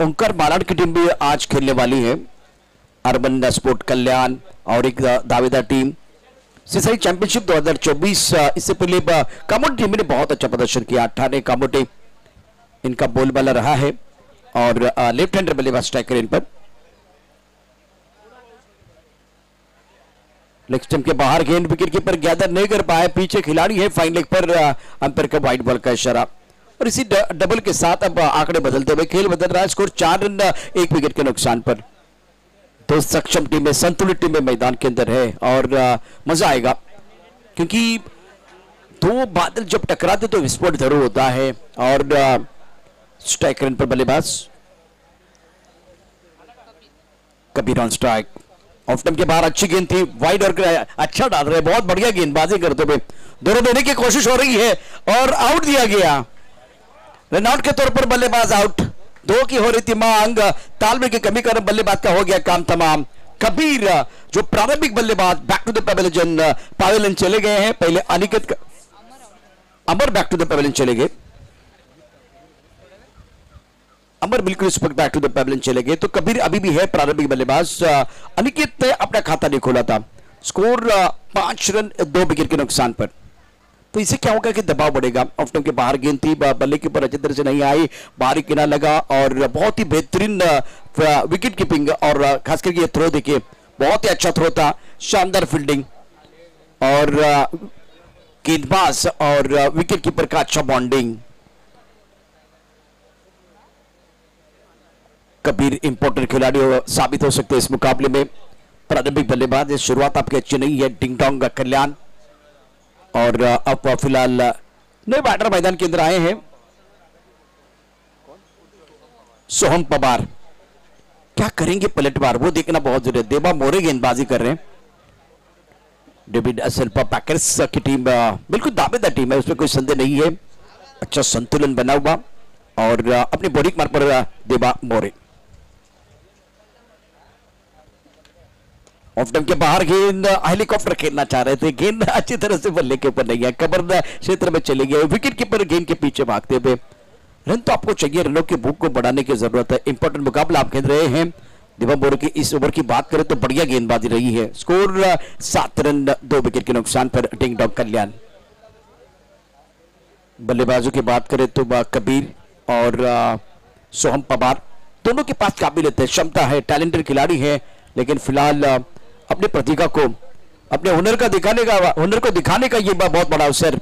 ओंकार बालाड की टीम भी आज खेलने वाली है। अर्बन स्पोर्ट कल्याण और एक दावेदार टीम सीसाई चैंपियनशिप 2024। इससे पहले कामोटी टीम ने बहुत अच्छा प्रदर्शन किया। 18 कामोटी इनका बोलबाला रहा है और लेफ्ट हैंडर बल्लेबाज स्ट्राइकर इन पर। लेग स्टंप के बाहर गेंद विकेट कीपर गैदर नहीं कर पाए। पीछे खिलाड़ी है फाइन लेग पर, अंपायर का व्हाइट बॉल का इशारा। और इसी डबल के साथ अब आंकड़े बदलते हुए खेल बदल रहा है। स्कोर 4 रन 1 विकेट के नुकसान पर। तो सक्षम टीमें, संतुलित टीमें मैदान के अंदर है और मजा आएगा, क्योंकि दो बादल जब टकराते तो विस्फोट जरूर होता है। और स्ट्राइक रन पर बल्लेबाज Kabir on strike. Off stump के बाहर अच्छी गेंद थी, वाइड और अच्छा डाल रहे, बहुत बढ़िया गेंदबाजी करते हुए दोनों देने की कोशिश हो रही है और आउट दिया गया। रन आउट के तौर पर बल्लेबाज आउट। 2 की हो रही थी मांग, तालमेल की कमी कर बल्लेबाज का हो गया काम तमाम। कबीर जो प्रारंभिक बल्लेबाज बैक टू द पवेलियन चले गए हैं। पहले अनिकेत अमर बैक टू द पवेलियन चले गए। अमर बिल्कुल इस वक्त बैक टू द पवेलियन चले गए। तो कबीर अभी भी है प्रारंभिक बल्लेबाज। अनिकेत ने अपना खाता नहीं खोला था। स्कोर 5 रन 2 विकेट के नुकसान पर। तो इसे क्या होगा कि दबाव बढ़ेगा। ऑफ स्टंप के बाहर गेंद थी, बल्ले के ऊपर अच्छी तरह से नहीं आई, बाहरी किनारा लगा और बहुत ही बेहतरीन विकेट कीपिंग और खास करके ये थ्रो देखिए, बहुत ही अच्छा थ्रो था, शानदार फील्डिंग और गेंदबाज और विकेट कीपर का अच्छा बॉन्डिंग। कबीर इंपॉर्टेंट खिलाड़ी साबित हो सकते हैं इस मुकाबले में। प्रारंभिक बल्लेबाज, शुरुआत आपकी अच्छी नहीं है। डिंग डोंग कल्याण और अब फिलहाल नए बैटर मैदान के अंदर आए हैं। सोहम पवार क्या करेंगे पलटवार, वो देखना बहुत जरूरी है। देवा मोरे गेंदबाजी कर रहे हैं। डेविड असेल्पा पैकर्स की टीम बिल्कुल दावेदार टीम है, उसमें कोई संदेह नहीं है। अच्छा संतुलन बना हुआ और अपनी बॉडी मार पर देवा मोरे। ऑफ स्टंप के बाहर गेंद हेलीकॉप्टर खेलना चाह रहे थे, गेंद अच्छी तरह से बल्ले के ऊपर नहीं है, कबर क्षेत्र में चले गए। विकेट कीपर गेंद के पीछे भागते हुए। रन तो आपको चाहिए, रनों की भूख को बढ़ाने की जरूरत है। इंपॉर्टेंट मुकाबला आप खेल रहे हैं। दिवा बोरे की इस ओवर की बात करें तो बढ़िया गेंदबाजी रही है। स्कोर 7 रन 2 विकेट के नुकसान पर डिंग डोंग कल्याण। बल्लेबाजों की बात करें तो कबीर और सोहम पवार दोनों के पास काबिलियत है, क्षमता है, टैलेंटेड खिलाड़ी है, लेकिन फिलहाल अपने प्रतिभा को, अपने हुनर को दिखाने का ये बहुत बड़ा अवसर।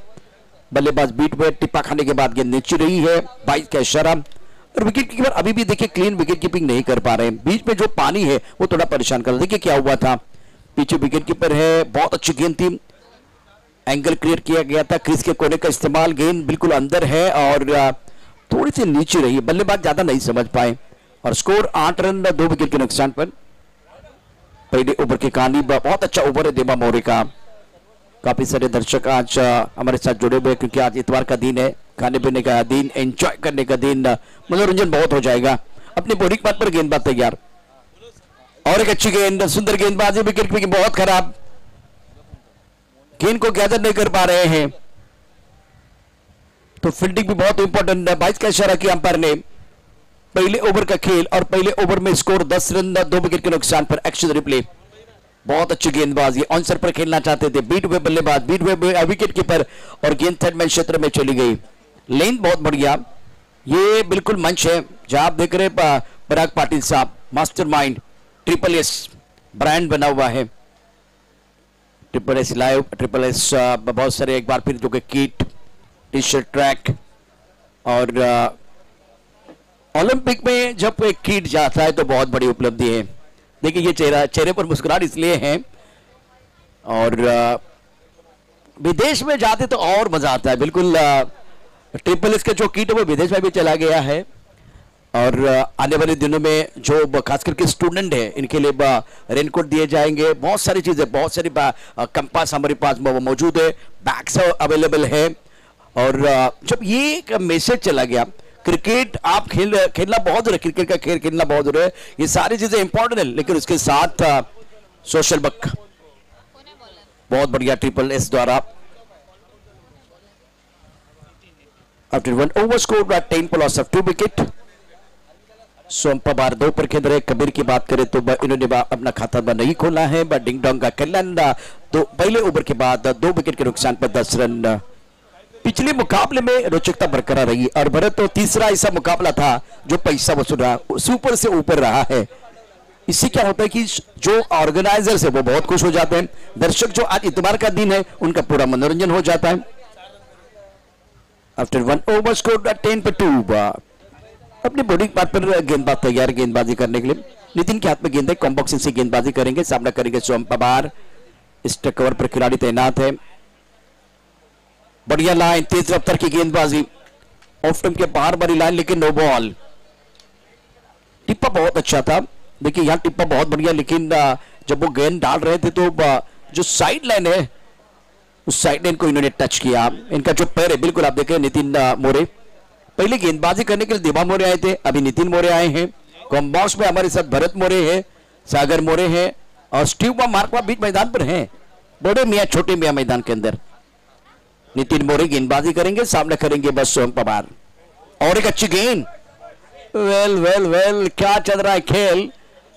बल्लेबाज बीट में टिप्पा खाने के बाद गेंद नीचे रही है, 22 का इशारा। और विकेट कीपर अभी भी देखिए क्लीन विकेट कीपिंग नहीं कर पा रहे हैं। बीच में जो पानी है वो थोड़ा परेशान कर रहा है। देखिए क्या हुआ था, पीछे विकेट कीपर है, बहुत अच्छी गेंद थी, एंगल क्रिएट किया गया था, क्रीज के कोने का इस्तेमाल, गेंद बिल्कुल अंदर है और थोड़ी सी नीचे रही है, बल्लेबाज ज्यादा नहीं समझ पाए और स्कोर 8 रन 2 विकेट के नुकसान पर। पहले ओवर की कहानी, बहुत अच्छा ओवर है देवा मोरे का। काफी सारे दर्शक आज हमारे साथ जुड़े हुए, क्योंकि आज इतवार का दिन है, खाने पीने का दिन, एंजॉय करने का दिन, मनोरंजन बहुत हो जाएगा। अपनी बॉडी बात पर गेंदबाज तैयार और एक अच्छी गेंद, सुंदर गेंदबाजी, विकेट कीपिंग बहुत खराब, गेंद को गैदर नहीं कर पा रहे हैं। तो फील्डिंग भी बहुत इंपॉर्टेंट है। 22 का इशारा किया अंपायर ने। पहले ओवर का खेल और पहले ओवर में स्कोर 10 रन 2 विकेट के नुकसान पर। एक्शन रिप्ले, बहुत अच्छी गेंदबाजी, ऑनसर पर खेलना चाहते थे, बीट हुए बल्लेबाज, बीट हुए विकेट कीपर और गेंद थर्ड मैन क्षेत्र में चली गई। लेंथ बहुत बढ़िया। ये बिल्कुल मंच है जहां आप देख रहे पराग पाटिल साहब, मास्टरमाइंड, ट्रिपल एस ब्रांड बना हुआ है। Triple S live, triple S बहुत सारे, एक बार फिर जो कि किट, टी शर्ट, ट्रैक और ओलंपिक में जब एक किट जाता है तो बहुत बड़ी उपलब्धि है। देखिए ये चेहरे पर मुस्कुराहट इसलिए है और विदेश में जाते तो और मजा आता है। बिल्कुल ट्रिपल एस का जो किट है वो विदेश में भी चला गया है और आने वाले दिनों में जो खास करके स्टूडेंट है इनके लिए रेनकोट दिए जाएंगे, बहुत सारी चीजें, बहुत सारी कंपास हमारे पास मौजूद है, बैग्स अवेलेबल है। और जब ये मैसेज चला गया, क्रिकेट आप खेलना बहुत जरूरी है, क्रिकेट का खेल खेलना बहुत जरूरी है, ये सारी चीजें इंपॉर्टेंट है, लेकिन उसके साथ सोशल बक बहुत बढ़िया ट्रिपल एस द्वारा। After 1 over scored by 10 for loss of 2 wicket. सोम पवार 2 पर खेल रहे। कबीर की बात करें तो इन्होंने अपना खाता नहीं खोला है। डिंग डोंग का कल्याण तो पहले ओवर के बाद 2 विकेट के नुकसान पर 10 रन। पिछले मुकाबले में रोचकता बरकरार रही और भरत तो तीसरा ऐसा मुकाबला था जो पैसा वसूल रहा, सुपर से ऊपर रहा है। इससे क्या होता है कि जो ऑर्गेनाइजर्स है वो बहुत खुश हो जाते हैं, दर्शक जो आज इतवार का दिन है उनका पूरा मनोरंजन हो जाता है। आफ्टर 1 ओवर स्कोर 10 पर 2। अपनी बॉलिंग पार्ट पर गेंदबाज तैयार गेंदबाजी करने के लिए। नितिन के हाथ में गेंद है, कॉम्बॉक्सिंग से गेंदबाजी करेंगे, सामना करेंगे सोम पवार। इस कवर पर खिलाड़ी तैनात है। बढ़िया लाइन, तेज रफ्तार की गेंदबाजी, ऑफ स्टंप के बाहर वाली लाइन, लेकिन नो बॉल। टिप्पा बहुत अच्छा था, देखिए यहाँ टिप्पा बहुत बढ़िया, लेकिन जब वो गेंद डाल रहे थे तो जो साइड लाइन है उस साइड लाइन को इन्होंने टच किया। इनका जो पैर है, बिल्कुल आप देखें नितिन मोरे पहले गेंदबाजी करने के लिए देवा मोरे आए थे, अभी नितिन मोरे आए हैं। कॉम्बॉक्स में हमारे साथ भरत मोरे हैं, सागर मोरे हैं और स्टीव व मार्कवा बीच मैदान पर हैं, बड़े मियाँ छोटे मियाँ मैदान के अंदर। नितिन मोरे गेंदबाजी करेंगे, सामने करेंगे बस सोम पवार। और एक अच्छी गेंद, वेल वेल वेल, क्या चल रहा है खेल।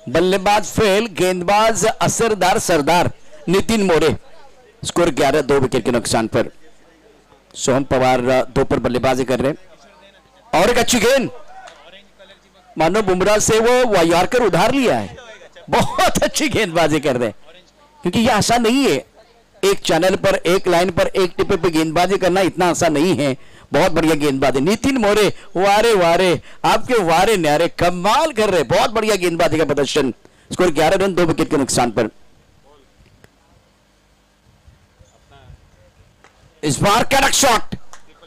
बल्लेबाज फेल, गेंदबाज असरदार सरदार नितिन मोरे। स्कोर 11, 2 विकेट के नुकसान पर। सोम पवार 2 पर बल्लेबाजी कर रहे हैं। और एक अच्छी गेंद, मानो बुमराह से वो यॉर्कर उधार लिया है। बहुत अच्छी गेंदबाजी कर रहे हैं, क्योंकि ये आसान नहीं है। एक चैनल पर, एक लाइन पर, एक टिप्पे पे गेंदबाजी करना इतना आसान नहीं है। बहुत बढ़िया गेंदबाजी नितिन मोरे, वारे वारे आपके वारे न्यारे, कमाल कर रहे, बहुत बढ़िया गेंदबाजी का प्रदर्शन। स्कोर 11 रन, 2 विकेट के नुकसान पर। इस बार कड़क शॉट,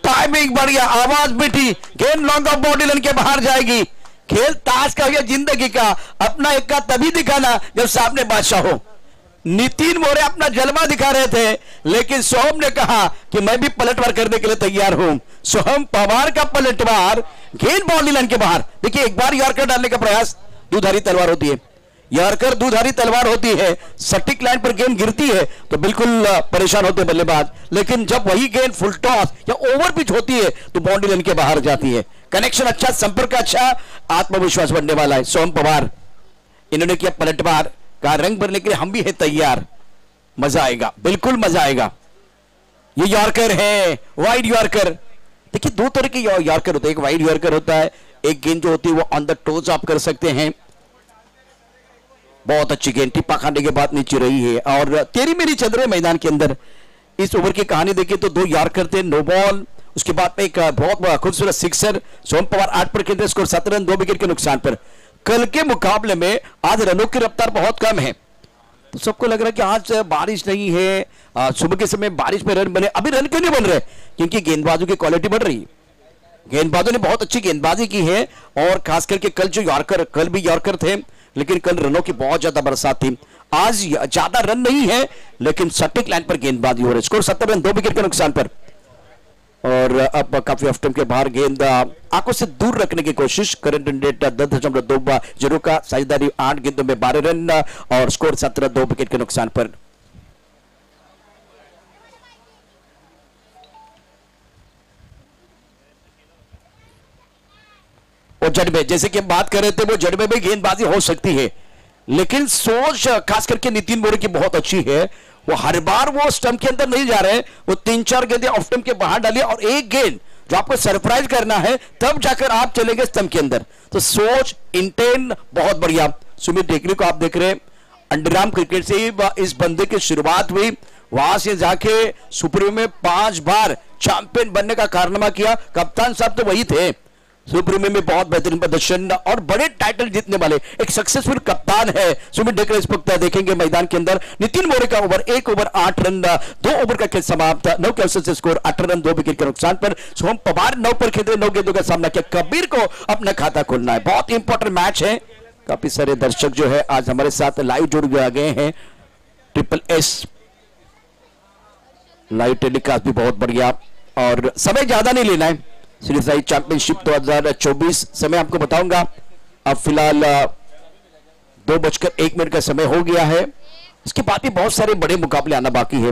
टाइमिंग बढ़िया, आवाज मीठी, गेंद लॉन्ग ऑफ बॉडी लाइन के बाहर जाएगी। खेल ताश का या जिंदगी का, अपना इक्का तभी दिखाना जब सामने बादशाह हो। नितिन मोरे अपना जलवा दिखा रहे थे, लेकिन सोहम ने कहा कि मैं भी पलटवार करने के लिए तैयार हूं। सोहम पवार का पलटवार, गेंद बाउंड्री लाइन के बाहर। देखिए एक बार यॉर्कर डालने का प्रयास, दूधारी तलवार होती है, यॉर्कर दूधारी तलवार होती है। सटीक लाइन पर गेंद गिरती है तो बिल्कुल परेशान होते बल्लेबाज, लेकिन जब वही गेंद फुल टॉस या ओवर पिच होती है तो बाउंड्री लाइन के बाहर जाती है। कनेक्शन अच्छा, संपर्क अच्छा, आत्मविश्वास बढ़ने वाला है। सोहम पवार इन्होंने किया पलटवार का, रंग भरने के लिए हम भी है तैयार। मजा आएगा, बिल्कुल मजा आएगा। ये यॉर्कर है, वाइड यॉर्कर। देखिए 2 तरह के यॉर्कर होते हैं, एक वाइड यॉर्कर होता है, एक गेंद जो होती है वो ऑन द टोज आप कर सकते हैं। बहुत अच्छी गेंद, टिप्पा खाने के बाद नीचे रही है और तेरी मेरी चल रहे मैदान के अंदर। इस ओवर की कहानी देखिए तो 2 यॉर्कर थे, नो बॉल, उसके बाद एक बहुत खूबसूरत सिक्सर। सोम पवार 8 पर खेलते, स्कोर 17 रन, 2 विकेट के नुकसान पर। कल के मुकाबले में आज रनों की रफ्तार बहुत कम है, तो सबको लग रहा है कि आज बारिश नहीं है, सुबह के समय बारिश में रन बने। अभी रन क्यों नहीं बन रहे? क्योंकि गेंदबाजों की क्वालिटी बढ़ रही है, गेंदबाजों ने बहुत अच्छी गेंदबाजी की है। और खास करके कल जो यॉर्कर, कल भी यॉर्कर थे, लेकिन कल रनों की बहुत ज्यादा बरसात थी। आज ज्यादा रन नहीं है, लेकिन सटीक लाइन पर गेंदबाजी हो रही है। स्कोर 17 रन, 2 विकेट के नुकसान पर। और अब काफी ऑफ स्टंप के बाहर गेंद आंखों से दूर रखने की कोशिश। करंट रन रेट 10.2 जरूर का, साझेदारी 8 गेंदों में 12 रन और स्कोर 17, 2 विकेट के नुकसान पर। और जड़बे, जैसे कि हम बात कर रहे थे, वो जड़बे में गेंदबाजी हो सकती है, लेकिन सोच खास करके नितिन मोरे की बहुत अच्छी है। वो हर बार वो स्टंप के अंदर नहीं जा रहे हैं, वो 3-4 गेंदें ऑफ स्टंप के बाहर डालिए और एक गेंद जो आपको सरप्राइज करना है तब जाकर आप चलेंगे स्टंप के अंदर। तो सोच, इंटेंट बहुत बढ़िया। सुमित टेकरी को आप देख रहे हैं, अंडरआर्म क्रिकेट से ही इस बंदे की शुरुआत हुई, वहां से जाके सुप्रीम में 5 बार चैंपियन बनने का कारनामा किया। कप्तान साहब तो वही थे, सुप्रीम में बहुत बेहतरीन प्रदर्शन और बड़े टाइटल जीतने वाले एक सक्सेसफुल कप्तान है सुमित टेकरी। इस वक्त देखेंगे मैदान के अंदर नितिन मोरे का ओवर, 1 ओवर 8 रन, 2 ओवर का खेल समाप्त, 9 के अवसर से स्कोर 18 रन, 2 विकेट के नुकसान पर। सोम पवार 9 पर खेलते, 9 गेंदों का सामना किया। कबीर को अपना खाता खोलना है, बहुत इंपॉर्टेंट मैच है। काफी सारे दर्शक जो है आज हमारे साथ लाइव जुड़ गए हैं। ट्रिपल एस लाइव टेलीकास्ट भी बहुत बढ़िया, और समय ज्यादा नहीं लेना है। सीरीज चैंपियनशिप 2024 समय आपको बताऊंगा। अब फिलहाल 2:01 का समय हो गया है, इसके बाद भी बहुत सारे बड़े मुकाबले आना बाकी है।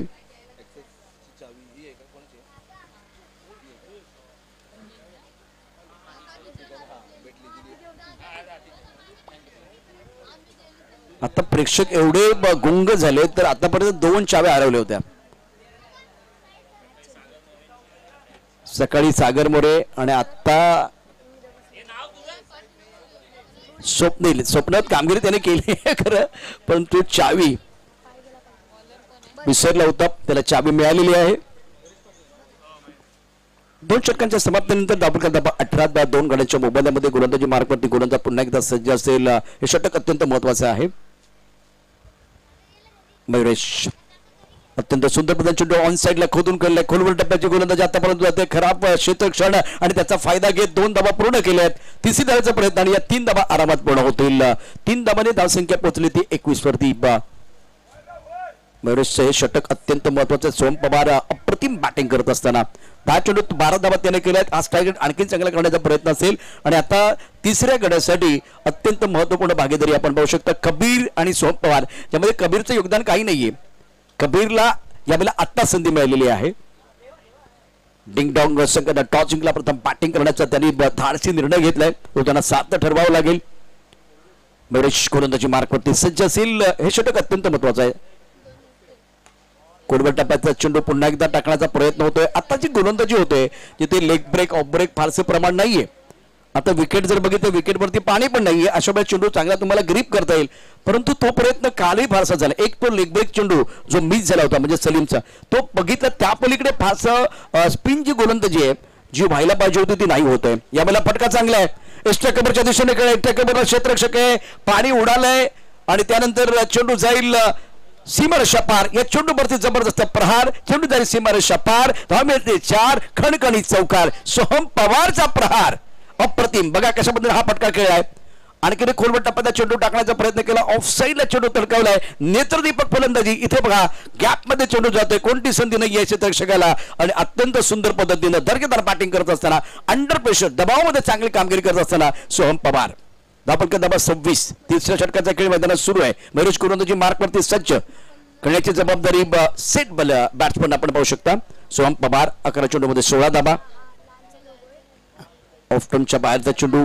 आता प्रेक्षक एवढे गुंग झाले तर आतापर्यंत 2 चाव्या हरवल्या होत्या. सकाळी सागर मोरे आणि आता स्वप्नात कामगिरी त्याने केली खरं, पण तो चावी विसरला होता. त्याला चावी मिळालेली आहे. 2 षटकांच्या समाप्तीनंतर धावा 18-2 गड्यांच्या मोबाईलमध्ये गोलंदाजी मार्कवरती गोलंदाज पुन्हा एकदा सज्ज असेल. हे षटक अत्यंत महत्वाचं आहे. मयुरेश अत्यंत सुंदर पद्धतीने चेंडू ऑन साइडला खोदून केलाय. खोलवर टप्प्याची गोलंदाजी आतापर्यंत जाते. खराब क्षेत्ररक्षण आणि त्याचा फायदा घेत 2 धावा पूर्ण केल्या आहेत. तिसरी धावेचा प्रयत्न आणि या 3 धावा आरामात पूर्ण होतील. 3 धावाने धावसंख्या पोहोचली ती 21 वरती. मयुरेशचं हे षटक अत्यंत महत्वाचं. सोहम पवार अप्रतिम बॅटिंग करत असताना 10 चेंडूत 12 धावा त्याने केल्या आहेत. आज टार्गेट आणखी चांगला करण्याचा प्रयत्न असेल आणि आता तिसऱ्या गड्यासाठी अत्यंत महत्वपूर्ण भागीदारी आपण पाहू शकता कबीर आणि सोहम पवार, ज्यामध्ये कबीरचं योगदान काही नाहीये. कबीरला यावेळेला आत्ता संधी मिळालेली आहे. डिंगडॉंग संघाने टॉस जिंकला. प्रथम बॅटिंग करण्याचा त्यांनी धाडसी निर्णय घेतलाय. तो त्यांना 7 ठरवावं लागेल. मयुरेश गोलंदाजी मार्कवरती सज्ज असेल. हे षटक अत्यंत महत्वाचं आहे. कोडवर टप्प्याचा चेंडू पुन्हा एकदा टाकण्याचा प्रयत्न होतोय. आता जी गोलंदाजी होते जिथे लेग ब्रेक ऑफ ब्रेक फारसे प्रमाण नाहीये. आता विकेट जर बघितलं विकेटवरती पाणी पण नाहीये. अशा वेळेस चेंडू चांगला तुम्हाला ग्रिप करता येईल, परंतु तो प्रयत्न कालही फारसा झाला. एक तो लेग ब्रेक चेंडू जो मिस झाला होता म्हणजे सलीमचा, तो बघितला. त्या पलीकडे फारसं स्पिन जी गोलंदाजी आहे जी व्हायला पाहिजे होती ती नाही होत आहे. यावेळेला फटका चांगला आहे. एक्स्ट्रा कव्हरच्या दिशेने एक्स्ट्रा कव्हरला क्षेत्ररक्षक आहे. पाणी उडालंय आणि त्यानंतर चेंडू जाईल सीमारेषा पार. या चेंडूवरती जबरदस्त प्रहार. चेंडू जाईल सीमारेषा पार. धाव मिळते 4. खणखणीत चौकार. सोहम पवारचा प्रहार अप्रतिम. बघा कशा पद्धतीने हा फटका खेळलाय. आणखी खोलवर टप्प्याचा चेंडू टाकण्याचा प्रयत्न केला. ऑफ साईडला चेंडू तडकावलाय. नेत्रदीपक फलंदाजी. इथे बघा गॅप मध्ये चेंडू जातोय. कोणती संधी नाही यायची दर्शकाला आणि अत्यंत सुंदर पद्धतीने दर्जेदार बॅटिंग करत असताना अंडर प्रेशर दबावामध्ये चांगली कामगिरी करत असताना सोहम पवार. धावफलक धावा 26. तिसऱ्या षटकाचा खेळ मैदानात सुरू आहे. मयुरेश गोलंदाजी मार्कवरती सज्ज करण्याची जबाबदारी सेट बॅट्समन आपण पाहू शकता. सोहम पवार 11 चेंडूमध्ये 16 धावा. ऑफ टर्नच्या बाहेरचा चेंडू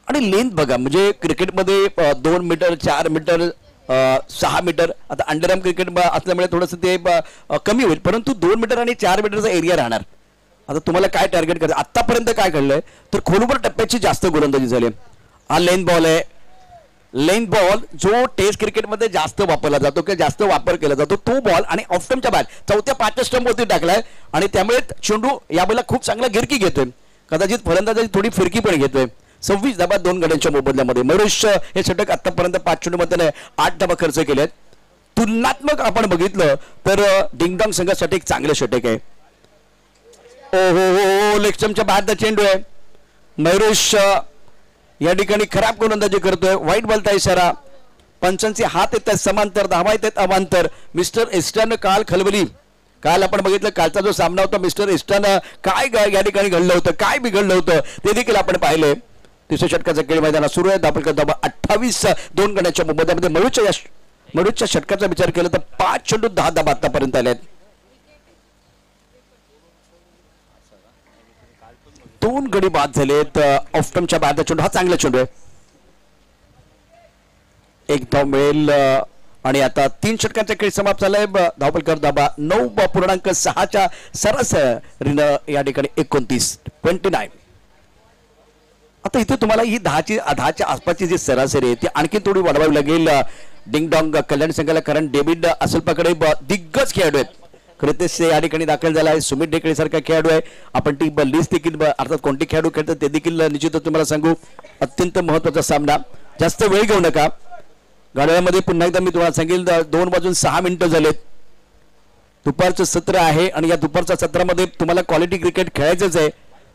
आणि लेंथ बघा, म्हणजे क्रिकेटमध्ये 2 मीटर 4 मीटर 6 मीटर. आता अंडरआर्म क्रिकेट असल्यामुळे थोडंसं ते कमी होईल, परंतु 2 मीटर आणि 4 मीटरचा एरिया राहणार. आता तुम्हाला काय टार्गेट करायचं. आतापर्यंत काय घडलंय तर खोलवर टप्प्याची जास्त गोलंदाजी झाली. हा लेंथ बॉल आहे. लेंथ बॉल जो टेस्ट क्रिकेटमध्ये जास्त वापरला जातो किंवा जास्त वापर केला जातो तो बॉल आणि ऑफ स्टंपच्या बाहेर 4थ्या-5थ्या स्टंपवरती टाकलाय आणि त्यामुळे चेंडू यावेळेला खूप चांगला गिरकी घेतोय. कदाचित फलंदाजी थोडी फिरकी पण घेतोय. 26 धावा 2 गड्यांच्या मोबदल्यामध्ये. मयुरेश हे षटक आतापर्यंत 5 चेंडूमध्ये 8 धावा खर्च केलेत. तुलनात्मक आपण बघितलं तर डिंगडॉंग संघासाठी एक चांगलं षटक आहे. ओ लेग स्टंपच्या बाहेरचा चेंडू आहे. मयुरेश या ठिकाणी खराब गोलंदाजी करतोय. वाईट बॉलचा इशारा. पंचांचे हात येतात समांतर, धावा येतात अवांतर. मिस्टर एस्टन काल खलबली. काल आपण बघितलं कालचा जो सामना होता मिस्टर एस्टन काय या ठिकाणी घडलं होतं, काय बिघडलं होतं ते देखील आपण पाहिलंय. तिसऱ्या षटकाचा खेळ मैदानात सुरू आहे. धावा 28 2 गड्यांच्या मोबदल्यामध्ये. मयुरेशच्या षटकाचा विचार केला तर 5 चेंडू 10 धावा आतापर्यंत आल्यात. 2 गडी बाद झालेत. ऑफ स्टंपच्या बाहेरचा चेंडू हा चांगला चेंडू आहे. 1 धाव मिळेल आणि आता 3 षटकांचा खेळ समाप्त झालाय. धावफलक धावा 9.6च्या सरासरीनं या ठिकाणी 29. आता इथे तुम्हाला ही 10च्या आसपासची जी सरासरी आहे ती आणखी थोडी वाढवावी लागेल डिंगडॉंग कल्याण संघाला, कारण डेव्हिड असलपाकडे दिग्गज खेळाडू आहेत. कृतेश या ठिकाणी दाखल झाला आहे. सुमित ढेकळे सारखा खेळाडू आहे. आपण ती लिस्ट देखील अर्थात कोणते खेळाडू खेळतात ते देखील निश्चितच तुम्हाला सांगू. अत्यंत महत्वाचा सामना. जास्त वेळ घेऊ नका. गाड्यामध्ये पुन्हा एकदा मी तुम्हाला सांगेल 2 वाजून 6 मिनिटं झालेत. दुपारचं सत्र आहे आणि या दुपारच्या सत्रामध्ये तुम्हाला क्वालिटी क्रिकेट खेळायचंच आहे.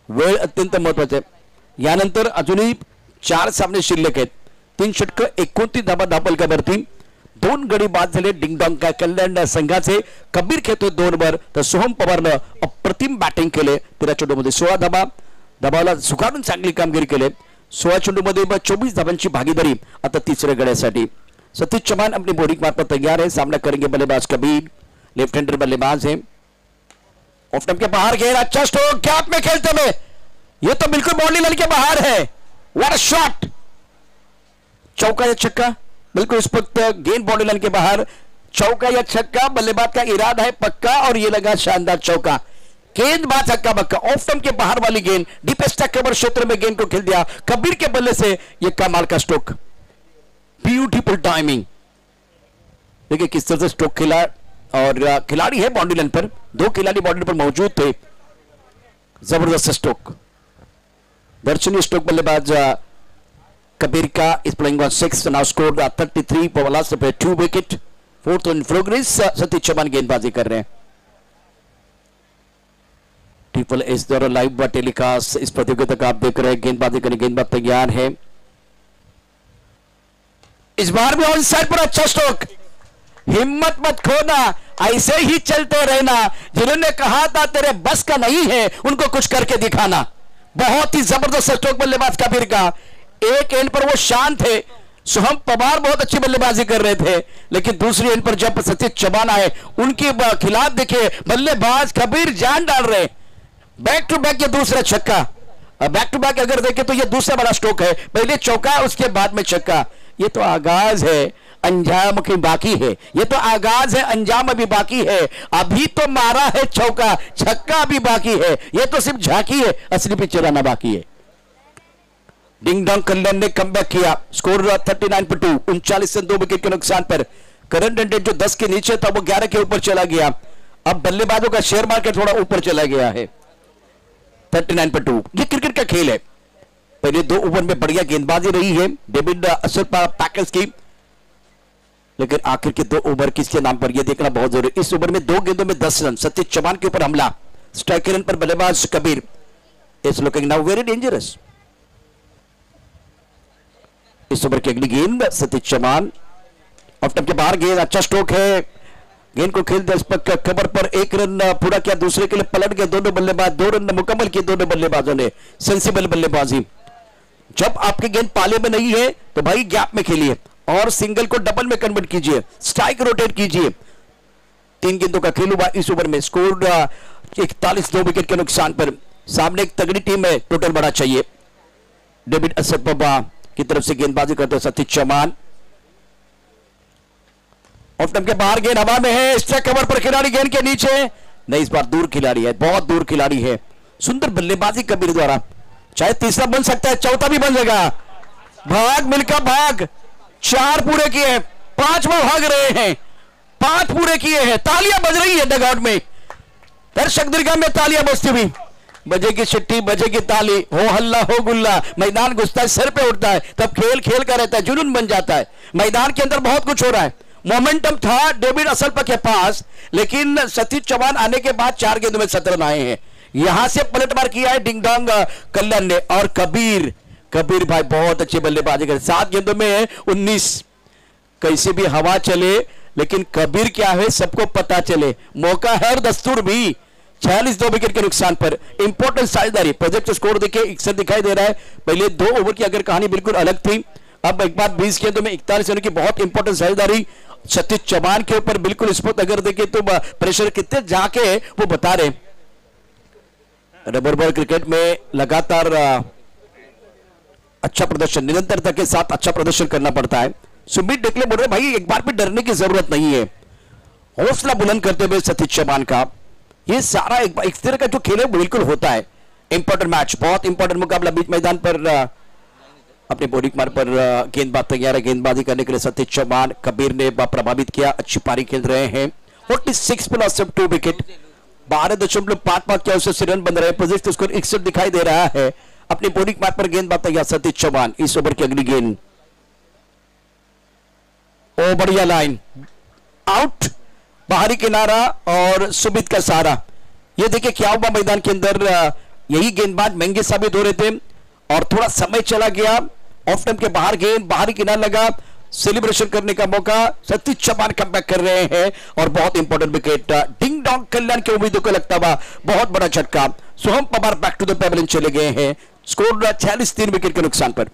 वेळ अत्यंत महत्वाचा आहे. यानंतर अजूनही 4 सामने शिल्लक आहेत. 3 षटकं 29 धावा धावफलकावरती. 2 गडी बाद झाले डिंगडॉंग कल्याण संघाचे. कबीर खेळतोय 2 वर तर सोहम पवारनं अप्रतिम बॅटिंग केले. 13 चेंडूमध्ये 16 धावा. दबावाला झुकारून चांगली कामगिरी केली. 16 चेंडूमध्ये 24 धावांची भागीदारी आता तिसऱ्या गड्यासाठी. सतीश चौहान अपनी बॉलिंग मार्फत तैयार है. सामना करेंगे बल्लेबाज कबीर. लेफ्ट हैंडर बल्लेबाज है. ऑफ स्टंप के बाहर खेल. अच्छा स्ट्रोक गैप में खेलते हुए. ये तो बिल्कुल बाउंड्री लाइन के बाहर है. What a shot. चौका या छक्का, बिल्कुल इस वक्त गेंद बाउंड्री लाइन के बाहर, चौका या छक्का, बल्लेबाज का इरादा है पक्का और ये लगा शानदार चौका। गेंदबाज हक्का बक्का, ऑफ स्टंप के बाहर वाली गेंद डीप स्टैक कवर क्षेत्र में गेंद को खेल दिया कबीर के बल्ले से, ये कमाल का स्ट्रोक, ब्यूटीफुल टाइमिंग। देखिए किस तरह से स्ट्रोक खेला और खिलाड़ी है बाउंड्री लाइन पर, दो खिलाड़ी बाउंड्री पर मौजूद थे, जबरदस्त स्ट्रोक, दर्शनीय स्ट्रोक बल्लेबाज कबीर का is playing on 6 now score 33 for last 2 wicket, fourth in progress. Satish Chauhan गेंदबाजी कर रहे हैं। ट्रिपल एस द्वारा लाइव टेलीकास्ट इस प्रतियोगिता का आप देख रहे हैं, गेंदबाजी करने गेंदबाज तैयार है, इस बार भी ऑन साइड पर अच्छा स्ट्रोक, हिम्मत मत खोना, ऐसे ही चलते रहना, जिन्होंने कहा था तेरे बस का नहीं है उनको कुछ करके दिखाना। बहुत ही जबरदस्त स्ट्रोक बल्लेबाज कबीर का, एक एंड पर वो शांत थे, सोहम पवार बहुत अच्छी बल्लेबाजी कर रहे थे, लेकिन दूसरी एंड पर जब सतीश चौहान आए उनके खिलाफ देखे बल्लेबाज कबीर जान डाल रहे, बैक टू बैक ये दूसरा छक्का, बैक टू बैक अगर देखें तो ये दूसरा बड़ा स्ट्रोक है, पहले चौका उसके बाद में छक्का। ये तो आगाज है, अंजाम की बाकी है, ये तो आगाज है, अंजाम अभी बाकी है, अभी तो मारा है चौका, छक्का अभी बाकी है, ये तो सिर्फ झांकी है, असली पिक्चर आना बाकी है। डिंग डोंग कल्याण ने कमबैक किया, स्कोर 39 पर 2, 39 से 2 विकेट के नुकसान पर। करंट रन रेट जो 10 के नीचे था वो 11 के ऊपर चला गया, अब बल्लेबाजों का शेयर मार्केट थोड़ा ऊपर चला गया है। 39 पर 2, ये क्रिकेट का खेल है, पहले 2 ओवर में बढ़िया गेंदबाजी रही है डेविड असर पैकर्स की, लेकिन आखिर के 2 ओवर किसके नाम पर यह देखना बहुत जरूरी। इस ओवर में 2 गेंदों में 10 रन, सतीश चौहान के ऊपर हमला, स्ट्राइक रन पर बल्लेबाज Kabir is looking now very dangerous. Is over की अगली गेंद सतीश चौहान, ऑफ स्टंप के बाहर गेंद, अच्छा स्ट्रोक है, गेंद को खेल दिया इस पर कवर पर, 1 रन पूरा किया, दूसरे के लिए पलट गए दोनों बल्लेबाज, 2 रन मुकम्मल किए दोनों बल्लेबाजों ने, सेंसिबल बल्लेबाजी। जब आपकी गेंद पाले में नहीं है तो भाई गैप में खेलिए और सिंगल को डबल में कन्वर्ट कीजिए, स्ट्राइक रोटेट कीजिए। 3 गेंदों का खेल हुआ इस ओवर में, स्कोर 41 2 विकेट के नुकसान पर। सामने एक तगड़ी टीम है, टोटल बड़ा चाहिए। डेविड असरपबा की तरफ से गेंदबाजी करते सतीश चौहान, ऑफ स्टंप के बाहर गेंद हवा में है, स्ट्राइक कवर पर खिलाड़ी गेंद के नीचे नहीं, इस बार दूर खिलाड़ी है, बहुत दूर खिलाड़ी है। सुंदर बल्लेबाजी कबीर द्वारा, चाहे तीसरा बन सकता है, चौथा भी बन जाएगा। भाग मिलकर भाग, 4 पूरे किए, 5वां भाग रहे हैं, 5 पूरे किए हैं, तालियां बज रही है डगआउट में, दर्शक दीर्घा में तालियां बजती हुई, बजेगी छिट्टी बजेगी ताली, हो हल्ला हो गुल्ला, मैदान घुसता है सर पे उठता है, तब खेल खेल का रहता है, जुनून बन जाता है। मैदान के अंदर बहुत कुछ हो रहा है, मोमेंटम था डेविड असलपा के पास, लेकिन सतीश चौहान आने के बाद 4 गेंदों में 17 रन आए हैं, यहां से पलटवार किया है डिंग डोंग कल्याण ने। और कबीर भाई बहुत अच्छी बल्लेबाजी कर, 7 गेंदों में 19, कैसे भी हवा चले लेकिन कबीर क्या है सबको पता चले, मौका है और दस्तूर भी। 46 2 विकेट के नुकसान पर, इंपॉर्टेंट साझेदारी, प्रोजेक्ट स्कोर देखिए 61 दिखाई दे रहा है, पहले 2 ओवर की अगर कहानी बिल्कुल अलग थी, अब एक बार 20 गेंदों में 41 रन की बहुत इंपॉर्टेंट साझेदारी सतीश चौहान के ऊपर, बिल्कुल इस पर अगर देखें तो प्रेशर कितने जाके वो बता रहे। रबर बॉल क्रिकेट में लगातार अच्छा प्रदर्शन, निरंतरता के साथ अच्छा प्रदर्शन करना पड़ता है। सुमित डेकले बोल रहे भाई एक बार भी डरने की जरूरत नहीं है, हौसला बुलंद करते हुए सतीश चौहान का ये सारा एक तरह का जो खेल है बिल्कुल होता है। इंपॉर्टेंट मैच, बहुत इंपॉर्टेंट मुकाबला, बीच मैदान पर अपने बॉडी मार पर गेंदबाज तैयार है गेंदबाजी करने के लिए सतीश चौहान। कबीर ने प्रभावित किया, अच्छी पारी खेल रहे हैं, 46 प्लस 2 विकेट, 12.55 के औसत से रन बन रहे हैं, पोजीशन स्कोर 61 दिखाई दे रहा है। अपनी बॉडी मार पर गेंदबाज तैयार सतीश चौहान, इस ओवर की अगली गेंद, ओ बढ़िया लाइन आउट, बाहरी किनारा और सुमित का सहारा। ये देखिए क्या हुआ मैदान के अंदर, यही गेंदबाज महंगे साबित हो रहे थे और थोड़ा समय चला गया, ऑफ स्टंप के बाहर गेंद, बाहरी किनारा लगा, सेलिब्रेशन करने का मौका, सतीश चौहान कमबैक कर रहे हैं और बहुत इंपॉर्टेंट विकेट, डिंग डोंग कल्याण के उम्मीदों को लगता हुआ बहुत बड़ा झटका, Soham Pawar back to the pavilion चले गए हैं, स्कोर 46 3 विकेट के नुकसान पर।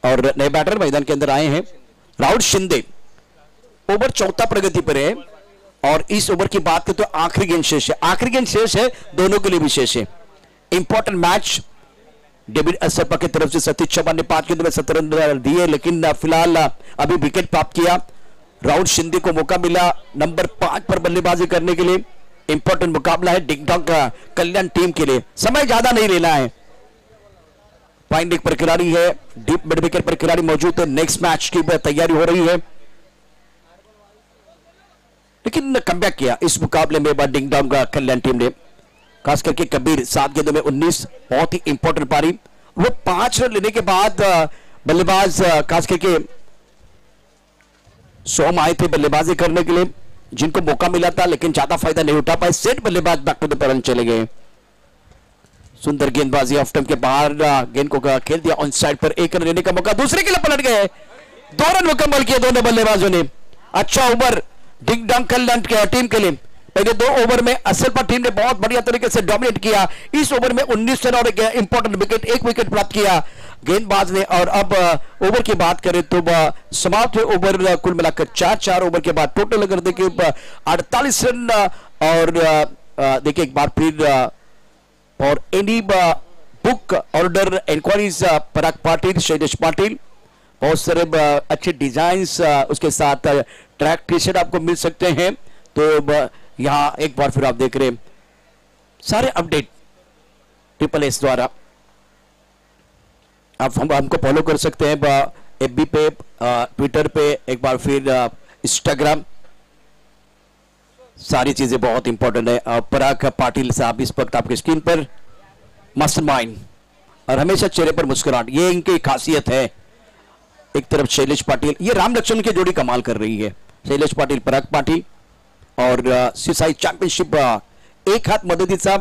और नए बैटर मैदान के अंदर आए हैं, राहुल शिंदे, ओवर 4था प्रगति पर है और इस ओवर की बात करें तो आखिरी गेंद शेष है, आखिरी गेंद शेष है, दोनों के लिए भी शेष है। इंपॉर्टेंट मैच, डेविड असरपा की तरफ से सतीश चौहान ने 5 गेंदों में 17 रन दिए, लेकिन फिलहाल अभी विकेट प्राप्त किया। राहुल शिंदे को मौका मिला नंबर 5 पर बल्लेबाजी करने के लिए। इंपॉर्टेंट मुकाबला है डिंग डोंग का कल्याण टीम के लिए, समय ज्यादा नहीं लेना है। फाइन डेक पर खिलाड़ी है, डीप मिड विकेट पर खिलाड़ी मौजूद है, नेक्स्ट मैच की तैयारी हो रही है, लेकिन कमबैक किया इस मुकाबले में डिंग डोंग का कल्याण टीम ने। खास करके कबीर 7 गेंदों में 19, बहुत ही इंपॉर्टेंट पारी। वो 5 रन लेने के बाद बल्लेबाज खास करके सोम आए थे बल्लेबाजी करने के लिए, जिनको मौका मिला था, लेकिन ज्यादा फायदा नहीं उठा पाए। सेट बल्लेबाज बैक टू द पैरन चले गए। सुंदर गेंदबाजी, ऑफ टाइम के बाहर गेंद को खेल दिया ऑन साइड पर, 1 रन लेने का मौका, दूसरे के लिए पलट गए। 2 रन मुकम्मल किए दोनों बल्लेबाजों ने। अच्छा ओवर डिंग डोंग कल्याण टीम के लिए। पहले 2 ओवर में असरपा टीम ने बहुत बढ़िया तरीके से डोमिनेट किया। इस ओवर में 19 रन और एक इंपॉर्टेंट विकेट, 1 विकेट प्राप्त किया गेंदबाज ने। और अब ओवर की बात करें तो समाप्त हुए ओवर कुल मिलाकर 4 ओवर के बाद टोटल अगर देखिए 48 रन। और देखिए एक बार फिर और एनी बुक ऑर्डर इंक्वायरीज पराग पाटिल, शैलेश पाटिल, बहुत सारे अच्छे डिजाइन्स, उसके साथ ट्रैक टी शर्ट आपको मिल सकते हैं। तो यहां एक बार फिर आप देख रहे हैं सारे अपडेट ट्रिपल एस द्वारा। आप हमको फॉलो कर सकते हैं एफबी पे, ट्विटर पे, एक बार फिर इंस्टाग्राम। सारी चीजें बहुत इंपॉर्टेंट है। पराग पाटिल साहब इस वक्त आपकी स्क्रीन पर, मास्टरमाइंड, और हमेशा चेहरे पर मुस्कुराहट, ये इनकी खासियत है। एक तरफ शैलेश पाटिल, ये राम लक्ष्मण की जोड़ी कमाल कर रही है। शैलेश पाटिल, पराग पाटिल, और सीसाई चॅम्पियनशिप एक हात मदतीचा,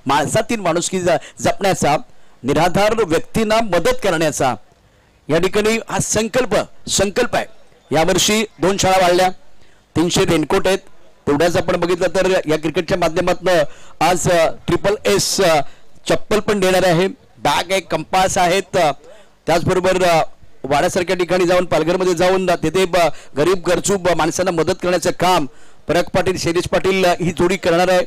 माणसातील माणुसकी जपण्याचा, निराधार व्यक्तींना मदत करण्याचा या ठिकाणी हा संकल्प आहे। यावर्षी 2 शाळा वाढल्या, 300 रेनकोट आहेत। तेवढ्याच आपण बघितलं तर या क्रिकेटच्या माध्यमातून आज ट्रिपल एस चप्पल पण देणार आहे, बॅग आहे, कंपास आहेत। त्याचबरोबर वाड्यासारख्या ठिकाणी जाऊन, पालघरमध्ये जाऊन तिथे गरीब गरजू माणसांना मदत करण्याचं काम पराग पाटील, शैलेश पाटील ही जोडी करणार आहे।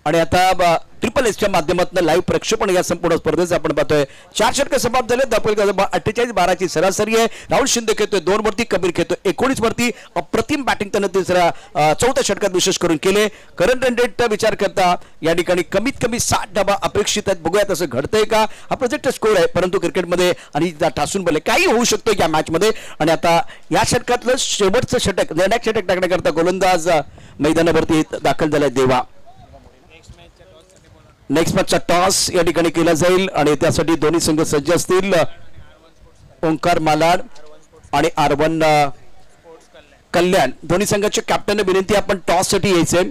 आणि आता ट्रिपल एसच्या माध्यमातून लाईव्ह प्रक्षेपण या संपूर्ण स्पर्धेचं आपण पाहतोय। 4 षटक समाप्त झाले, 48-12 ची सरासरी आहे। राहुल शिंदे खेळतोय 2 वरती, कबीर खेळतोय 19 वरती। अप्रतिम बॅटिंग त्यानं चौथ्या षटकात विशेष करून केले। करंट रन रेटचा विचार करता या ठिकाणी कमीत कमी 60 धावा अपेक्षित आहेत। बघूया तसं घडतंय का। हा प्रोजेक्ट स्कोर आहे, परंतु क्रिकेटमध्ये आणि ठासून भले काही होऊ शकतं या मॅच मध्ये। आणि आता या षटकातलं शेवटचं षटक, निर्णायक षटक टाकण्याकरता गोलंदाज मैदानावरती दाखल झालाय देवा। नेक्स्ट मॅचचा टॉस या ठिकाणी केला जाईल आणि त्यासाठी दोन्ही संघ सज्ज असतील। ओंकार मालाड आणि R1 कल्याण, दोन्ही संघाचे कॅप्टन ने विनंती, आपण टॉस साठी यायचे।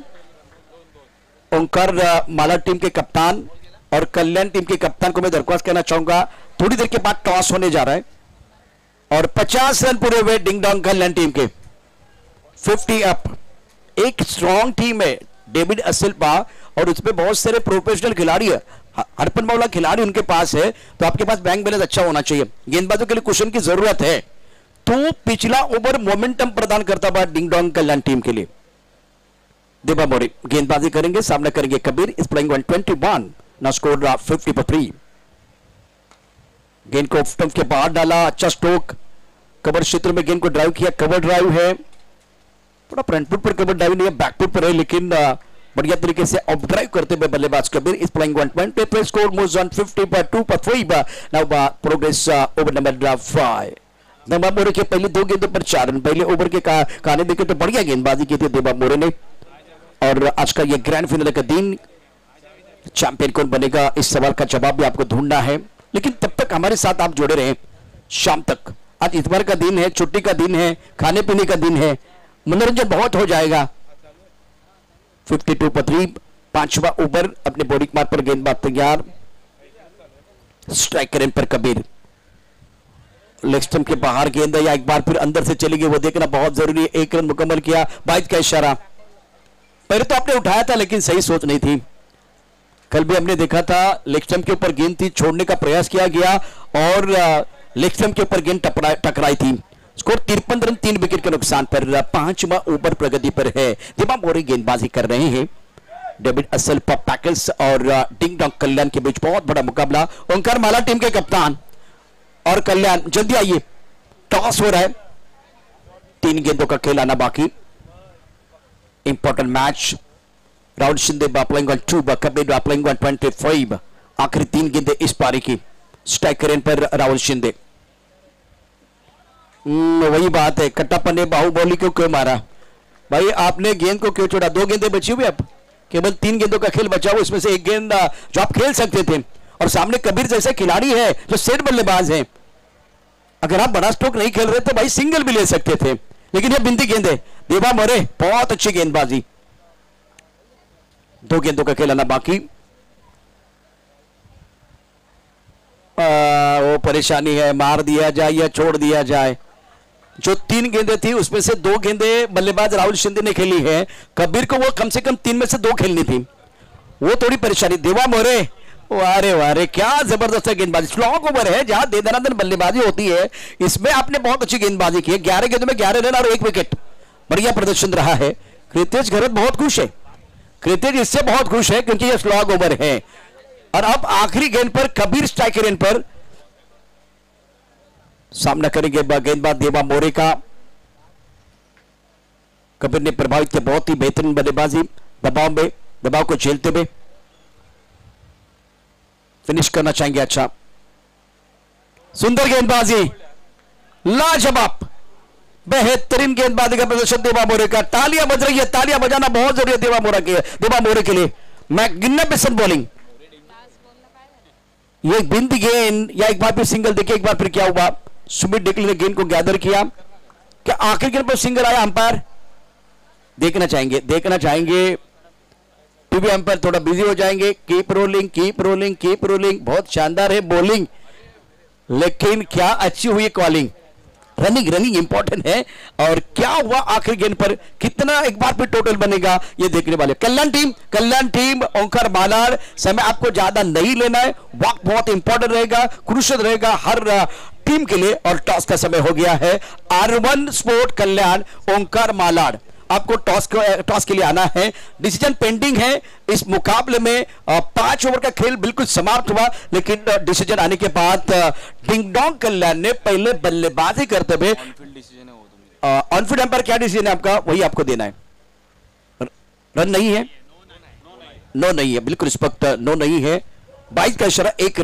ओंकार मालाड टीम के कप्तान और कल्याण टीम के कप्तान को मैं दरख्वास्त करना चाहूंगा, थोड़ी देर के बाद टॉस होने जा रहा है और 50 रन पूरे हुए डिंग डोंग कल्याण टीम के, 50 अप। एक स्ट्रॉन्ग टीम है डेविड असलपा और उसमें बहुत सारे प्रोफेशनल खिलाड़ी है, हरपन मौला खिलाड़ी उनके पास है, तो आपके पास बैंक बैलेंस अच्छा होना चाहिए। गेंदबाजों के लिए कुशन की जरूरत है। तो पिछला ओवर मोमेंटम प्रदान करता हुआ डिंग डोंग कल्याण टीम के लिए देवा मोरे गेंदबाजी करेंगे, सामना करेंगे कबीर। इस प्लेइंग 121, ना स्कोर 50-3। गेंद को स्टंप के बाहर डाला, अच्छा स्ट्रोक, कवर क्षेत्र में गेंद को ड्राइव किया। कवर ड्राइव है, थोड़ा फ्रंट फुट पर कवर ड्राइव नहीं है, बैक फुट पर है, लेकिन बढ़िया तरीके से ऑफ ड्राइव करते हुए बल्लेबाज Kabir. Is playing 120, score moves on 52-3। Now progress over number 5। Deva More के पहले 2 गेंदों पर 4 रन। पहले ओवर के कहानी देखे तो बढ़िया गेंदबाजी की थी देवा मोरे ने। और आज का ये ग्रैंड फाइनल का दिन, चैंपियन कौन बनेगा इस सवाल का जवाब भी आपको ढूंढना है, लेकिन तब तक हमारे साथ आप जुड़े रहें शाम तक। आज इतवार का दिन है, छुट्टी का दिन है, खाने पीने का दिन है, मनोरंजन बहुत हो जाएगा। 52-3, 5वां ओवर, अपने बॉडी मार्क पर गेंदबाज तैयार, स्ट्राइक करें पर कबीर। लेग स्टंप के बाहर गेंद या एक बार फिर अंदर से चली गई, वो देखना बहुत जरूरी है। 1 रन मुकम्मल किया, 22 का इशारा। पहले तो आपने उठाया था, लेकिन सही सोच नहीं थी। कल भी हमने देखा था लेग स्टंप के ऊपर गेंद थी, छोड़ने का प्रयास किया गया और लेग स्टंप के ऊपर गेंद टकराई थी। स्कोर 53 रन, 3 विकेट के नुकसान पर। 5वां ओवर प्रगति पर है। देवा मोरे गेंदबाजी कर रहे हैं। डेविड असलपा पैकर्स और डिंग डोंग कल्याण के बीच बहुत बड़ा मुकाबला। ओंकार माला टीम के कप्तान और कल्याण, जल्दी आइए, टॉस हो रहा है, 3 गेंदों का खेल आना बाकी। Important match. Rahul Shinde playing on 2, Kabir playing on 25। आखिरी 3 गेंदें इस पारी की। स्ट्राइक रेन पर राहुल शिंदे। वही बात है, कट्टापन ने बाहुबली को क्यों मारा भाई? आपने गेंद को क्यों छोड़ा? 2 गेंदें बची हुई, अब केवल 3 गेंदों का खेल बचा हुआ, उसमें से 1 गेंद जो आप खेल सकते थे। और सामने कबीर जैसे खिलाड़ी है जो सेट बल्लेबाज है, अगर आप बड़ा स्ट्रोक नहीं खेल रहे तो भाई सिंगल भी ले सकते थे, लेकिन ये बिंदी गेंद है। देवा मोरे बहुत अच्छी गेंदबाजी। 2 गेंदों का खेल आना बाकी। वो परेशानी है, मार दिया जाए या छोड़ दिया जाए। जो 3 गेंदें थी उसमें से 2 गेंदें बल्लेबाज राहुल शिंदे ने खेली है। कबीर को वो कम से कम 3 में से 2 खेलनी थी, वो थोड़ी परेशानी। देवा मोरे, वारे वारे क्या जबरदस्त गेंदबाजी। स्लॉग ओवर है जहां दे दनादन बल्लेबाजी होती है, इसमें आपने बहुत अच्छी गेंदबाजी की है। 11 गेंदों में 11 रन और 1 विकेट, बढ़िया प्रदर्शन रहा है। कृतेश घरत बहुत खुश है, कृतेश इससे बहुत खुश है क्योंकि यह स्लॉग ओवर है। और अब आखिरी गेंद पर कबीर स्ट्राइक रेन पर सामना करेंगे गेंदबाज देवा मोरे का। कबीर ने प्रभावित किया, बहुत ही बेहतरीन बल्लेबाजी, दबाव में, दबाव को झेलते हुए फिनिश करना चाहेंगे। अच्छा, सुंदर गेंदबाजी, लाजवाब, बेहतरीन गेंदबाजी का प्रदर्शन देवा मोरे का। तालियां बज रही है, तालियां बजाना बहुत जरूरी है देवा मोरे के लिए। Magnificent bowling. ये बिंद गेंद या एक बार फिर सिंगल, देखिए एक बार फिर क्या हुआ। सुमित डिकल ने गेंद को गैदर किया, क्या आखिरी गेंद पर सिंगल आया? अंपायर देखना चाहेंगे, देखना चाहेंगे। टीवी अंपायर थोड़ा बिजी हो जाएंगे। Keep rolling, keep rolling, keep rolling. बहुत शानदार है बॉलिंग, लेकिन क्या अच्छी हुई कॉलिंग। रनिंग, रनिंग इंपॉर्टेंट है। और क्या हुआ आखिरी गेंद पर, कितना एक बार फिर टोटल बनेगा ये देखने वाले। कल्याण टीम ओंकार मालाड, समय आपको ज्यादा नहीं लेना है, वक्त बहुत इंपॉर्टेंट रहेगा, क्रूशियल रहेगा हर टीम के लिए। और टॉस का समय हो गया है। R1 स्पोर्ट कल्याण ओंकार मालाड, आपको टॉस के लिए आना है। डिसीजन पेंडिंग है इस मुकाबले में। 5 ओवर का खेल बिल्कुल समाप्त हुआ, लेकिन डिसीजन आने के बाद डिंग डोंग कल्याण ने पहले बल्लेबाजी करते हुए ऑनफील्ड एम्पायर क्या डिसीजन है आपका, वही आपको देना है। रन नहीं है, नो नहीं है, बिल्कुल स्पष्ट नो नहीं है। 22 का इशारा, 1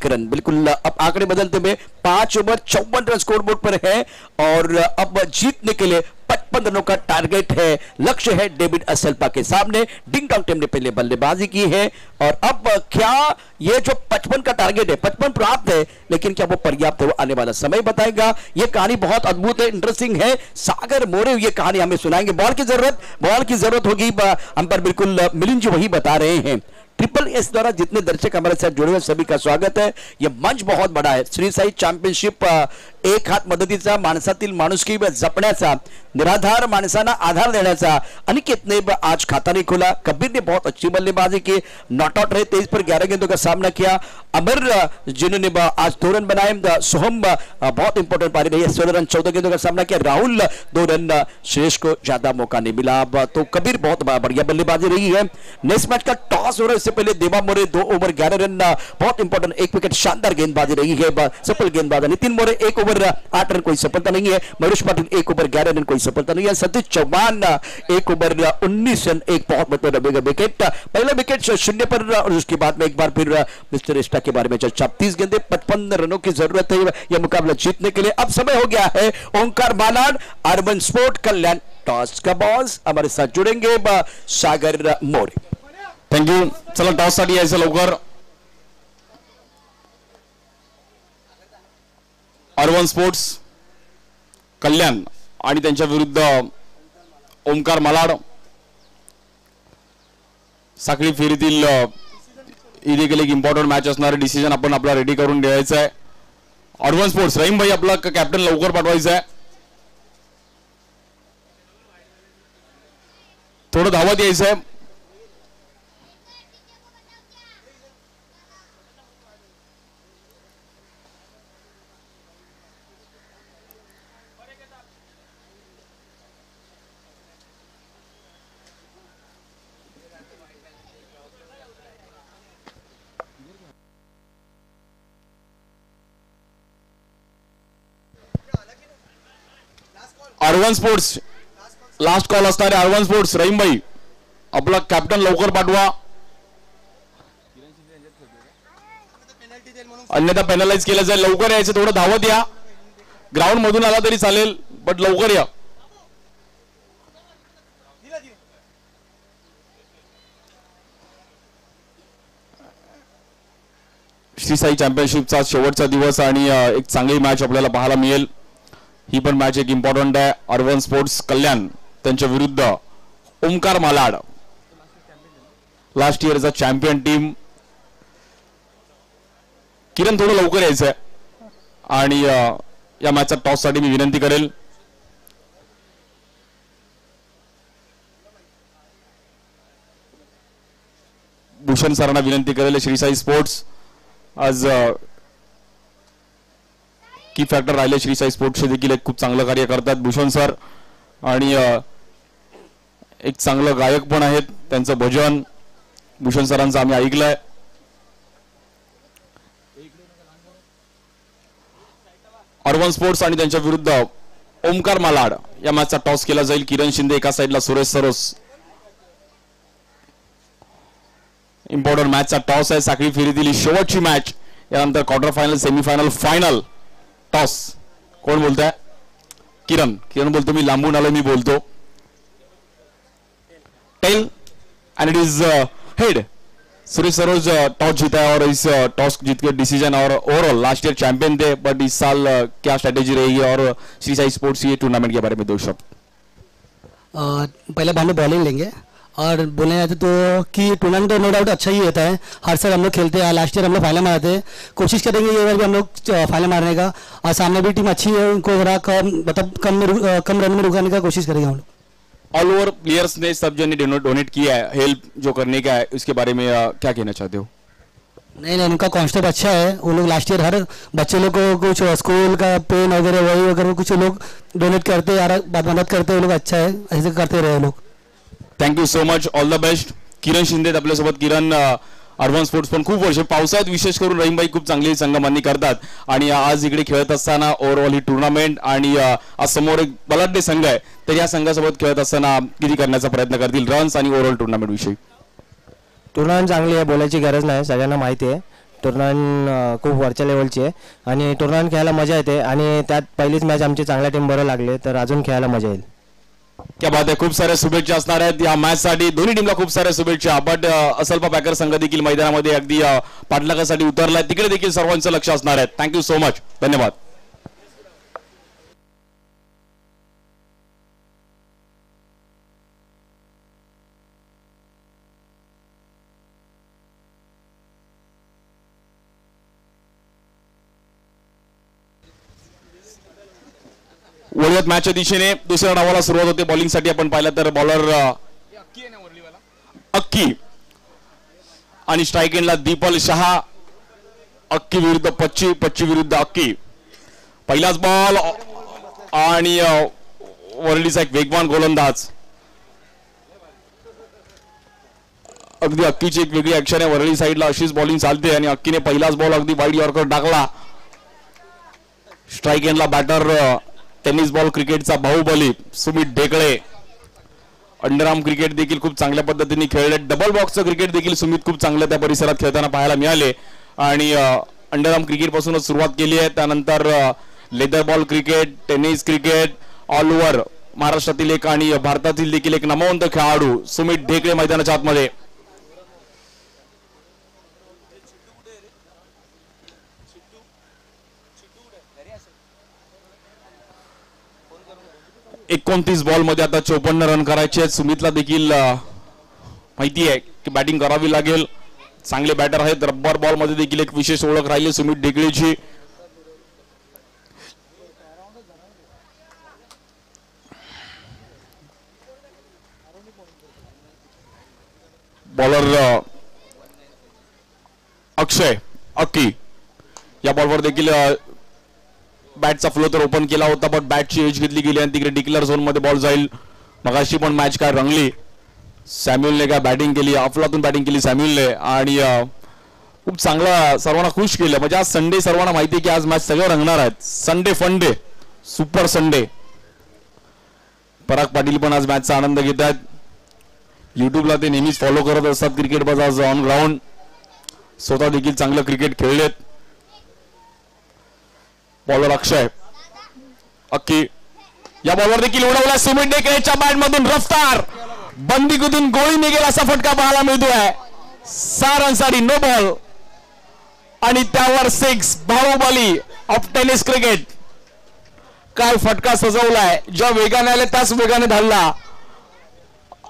रन बिल्कुल। अब आंकड़े बदलते हुए 5 ओवर 54 रन स्कोर बोर्ड पर है। और अब जीतने के लिए 55 रनों का टारगेट है, लक्ष्य है डेविड असलपा के सामने। डिंग डोंग टीम ने पहले बल्लेबाजी की है। और अब क्या ये जो 55 का टारगेट है, 55 प्राप्त है, लेकिन क्या वो पर्याप्त है, वो आने वाला समय बताएगा। ये कहानी बहुत अद्भुत है, इंटरेस्टिंग है। सागर मोरे ये कहानी हमें सुनाएंगे। बॉल की जरूरत होगी, अंपायर बिल्कुल मिलिंद जी वही बता रहे हैं। ट्रिपल एस द्वारा जितने दर्शक हमारे साथ जुड़े हुए सभी का स्वागत है। यह मंच बहुत बड़ा है। श्री साई चॅम्पियनशिप एक हात मदतीचा, माणसातील माणुसकी जपण्याचा, निराधार माणसांना आधार देण्याचा। अनिकेत ने आज खाता नहीं खोला। कबीर ने बहुत अच्छी बल्लेबाजी की, नॉट आउट रहे, 23 पर 11 गेंदों का सामना किया। अमर जिन्होंने आज 2 रन बनाए। सोहम बहुत इंपॉर्टेंट पारी रही है, 16 रन 14 गेंदों का सामना किया। राहुल 2 रन, श्रेष्ठ को ज्यादा मौका नहीं मिला। तो कबीर बहुत बढ़िया बल्लेबाजी रही है। नेक्स्ट मैच का टॉस हो रहा है, इससे पहले देवा मोरे 2 ओवर 11 रन, बहुत इंपॉर्टेंट 1 विकेट, शानदार गेंदबाजी रही है, सफल गेंदबाजी। नितिन मोरे 1 ओवर 8 रन, कोई सफलता नहीं है। महेश पाटिल 1 ओवर 11 रन, कोई सफलता नहीं है। सतीश चौहान 1 ओवर 19 रन, एक बहुत मतलब विकेट, पहला विकेट 0 पर। और उसके बाद में एक बार फिर मिस्टर एस्टा के बारे में चर्चा। 30 गेंदे 55 रनों की जरूरत है यह मुकाबला जीतने के लिए। अब समय हो गया है ओंकार मालाड, R1 स्पोर्ट कल्याण। टॉस का बॉस हमारे साथ जुड़ेंगे सागर मोरे। थँक्यू। चला टॉस साठी यायचं लवकर। R1 स्पोर्ट्स कल्याण आणि त्यांच्या विरुद्ध ओंकार मालाड। साखळी फेरीतील ही देखील एक इम्पॉर्टंट मॅच असणार। डिसिजन आपण आपला रेडी करून द्यायचा आहे। R1 स्पोर्ट्स रहीम भाई आपला कॅप्टन लवकर पाठवायचा आहे, थोडं धावत यायचं आहे। अर्बन स्पोर्ट्स लास्ट कॉल असणार आहे. अर्बन स्पोर्ट्स रहीम भाई आपला कॅप्टन लवकर पाठवा, अन्यथा पेनलाइज केलं जाईल. लवकर यायचं, थोडं धावत या. ग्राउंड मधून आला तरी चालेल बट लवकर या. श्री साई चॅम्पियनशिपचा शेवटचा दिवस आणि एक चांगली मॅच आपल्याला पाहायला मिळेल. ही पण मॅच एक इम्पॉर्टंट आहे. अर्बन स्पोर्ट्स कल्याण त्यांच्या विरुद्ध ओमकार मालाड, लास्ट इयरचा चॅम्पियन टीम. किरण थोडं लवकर यायचं आहे आणि या मॅचचा टॉस साठी मी विनंती करेल. भूषण सरांना विनंती करेल. श्री साई स्पोर्ट्स आज की फॅक्टर राहिले. श्री साई स्पोर्ट्सचे देखील एक खूप चांगलं कार्य करतात भूषण सर आणि एक चांगलं गायक पण आहेत. त्यांचं भजन भूषण सरांचं आम्ही ऐकलंय. अर्बन स्पोर्ट्स आणि त्यांच्या विरुद्ध ओमकार मालाड या मॅचचा टॉस केला जाईल. किरण शिंदे एका साईडला, सुरेश सरोस. इम्पॉर्टंट मॅचचा टॉस आहे. साखळी फेरीतील शेवटची मॅच. यानंतर quarter final, semifinal, final. Toss कोण बोलताय? किरण. किरण बोलतो. मी लांबून आलो, मी बोलतो. Tail and it is head. Suresh Saroj toss जीता है और इस टॉस जीत के डिसीजन और ओवरऑल लास्ट ईयर चैंपियन थे बट इस साल क्या स्ट्रेटेजी रहेगी और श्री साई स्पोर्ट्स ये टूर्नामेंट के बारे में दो शब्द. पहले हम लोग बॉलिंग लेंगे और बोलने जाते तो कि टूर्नामेंट तो नो डाउट अच्छा ही होता है. हर साल हम लोग खेलते हैं. लास्ट ईयर हम लोग फाइनल मारते हैं. कोशिश करेंगे ये बार भी हम लोग फाइनल मारने का. और सामने भी टीम अच्छी है, उनको जरा कम रन में रुकाने का कोशिश करेंगे हम लोग. ऑल ओवर प्लेयर्स ने सब जन ने डोनेट किया है. हेल्प जो करने का है उसके बारे में क्या कहना चाहते हो? नहीं, उनका कॉन्सेप्ट अच्छा है. वो लोग लास्ट ईयर हर बच्चे लोग को कुछ स्कूल का पेन वगैरह वही वगैरह कुछ लोग डोनेट करते यार, मदद करते हैं. वो लोग अच्छा है, ऐसे करते रहे लोग. Thank you so much. All the best. Kiran Shinde आपल्यासोबत. किरण अर्बन स्पोर्ट्स पण खूप वर्ष पावसाळ्यात विशेष करून रहीमभाई खूप चांगली संघमांनी करतात आणि आज इकडे खेळत असताना ओव्हरऑल ही टूर्नामेंट आणि आज समोर एक बलाढ्य संघ आहे तर या संघासोबत खेळत असताना किती करण्याचा प्रयत्न करतील रन्स आणि ओव्हरऑल टूर्नामेंट विषयी? टूर्नामेंट चांगली आहे, बोलायची गरज नाही. सगळ्यांना माहिती आहे टूर्नामेंट खूप वरच्या लेवलची आहे आणि टूर्नामेंट खेळायला मजा येते आणि त्यात पहिलीच मॅच आमची चांगल्या टीम बरोबर लागले तर अजून खेळायला मजा येईल. क्या बात आहे. खूप साऱ्या शुभेच्छा असणार आहेत या मॅच साठी. दोन्ही टीमला खूप साऱ्या शुभेच्छा. बट असल्पा पॅकर संघ देखील मैदानामध्ये अगदी पाठलागासाठी उतरलाय. तिकडे देखील सर्वांचं लक्ष असणार आहे. Thank you so much. धन्यवाद. वळूयात मॅचच्या दिशेने. दुसऱ्या डावाला सुरुवात होते. बॉलिंगसाठी आपण पाहिलं तर बॉलर अक्की आणि स्ट्राईक एंडला दीपल शहा. अक्की विरुद्ध पच्ची, पच्ची विरुद्ध अक्की. पहिलाच बॉल आणि वरलीचा एक वेगवान गोलंदाज. अगदी अक्कीची एक वेगळी ऍक्शन आहे. वरली साईडला अशीच बॉलिंग चालते आणि अक्कीने पहिलाच बॉल अगदी वाईड यॉर्कर टाकला. स्ट्राईक एंडला बॅटर टेनिस बॉल क्रिकेटचा बाहुबली सुमित ढेकळे. अंडरआर्म क्रिकेट देखील खूप चांगल्या पद्धतीने खेळले. डबल बॉक्सचं क्रिकेट देखील सुमित खूप चांगलं त्या परिसरात खेळताना पाहायला मिळाले आणि अंडरआर्म क्रिकेट पासूनच सुरुवात केली आहे. त्यानंतर leather ball cricket, tennis cricket all over महाराष्ट्रातील एक आणि भारतातील देखील एक नामवंत खेळाडू सुमित ढेकळे मैदानाच्या आतमध्ये. एकोणतीस बॉल मध्ये आता 54 रन करायचे आहेत. सुमितला देखील माहिती आहे की बॅटिंग करावी लागेल. चांगले बॅटर आहेत. रब्बर बॉल मध्ये देखील एक विशेष ओळख राहिली सुमित ढेकळेची. बॉलर अक्षय अक्की या बॉलवर देखील बॅटचा फ्लो तर ओपन केला होता बट बॅटची एज घेतली गेली आणि तिकडे डिक्लेअर झोन मध्ये बॉल जाईल. मगाशी पण मॅच काय रंगली. सॅम्युअलने काय बॅटिंग केली, अफलातून बॅटिंग केली सॅम्युअलने आणि खूप चांगला सर्वांना खुश केलं. म्हणजे आज संडे सर्वांना माहिती आहे की आज मॅच सगळं रंगणार आहेत. Sunday fun day, super Sunday. Parag Patil पण आज मॅचचा आनंद घेत आहेत. युट्यूबला ते नेहमीच फॉलो करत असतात क्रिकेट बाज ऑन ग्राउंड. स्वतः देखील चांगलं क्रिकेट खेळलेत. बॉलर अक्षय अक्की या बॉलवर देखील उडवला. सुमित ढेकळेच्या बॅट मधून रफ्तार बंदीकुतून गोळी निघेल असा फटका पाहायला मिळतोय. 6 रनसाठी नो बॉल आणि त्यावर 6. Baahubali of tennis cricket. काय फटका सजवलाय. ज्या वेगाने आले त्याच वेगाने धाडला.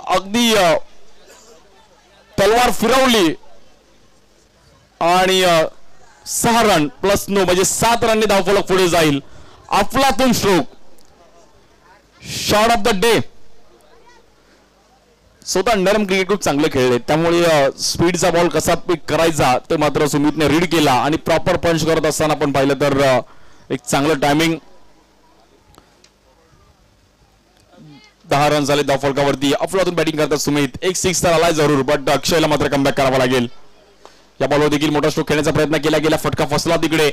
अगदी तलवार फिरवली आणि 6 रन प्लस नो म्हणजे 7 रनने धावफलक पुढे जाईल. अफलातून stroke. Shot of the day. स्वतः अंडरआर्म क्रिकेट खूप चांगले खेळले त्यामुळे स्पीडचा बॉल कसा पिक करायचा ते मात्र सुमितने रीड केला आणि प्रॉपर पंच करत असताना आपण पाहिलं तर एक चांगलं टायमिंग. 10 रन झाले धावफलकावरती. अफलातून बॅटिंग करतात सुमित. एक 6 तर आलाय जरूर बट अक्षयला मात्र कमबॅक करावा लागेल. या बॉलवर देखील मोठा स्ट्रोक खेळण्याचा प्रयत्न केला गेला. फटका फसला तिकडे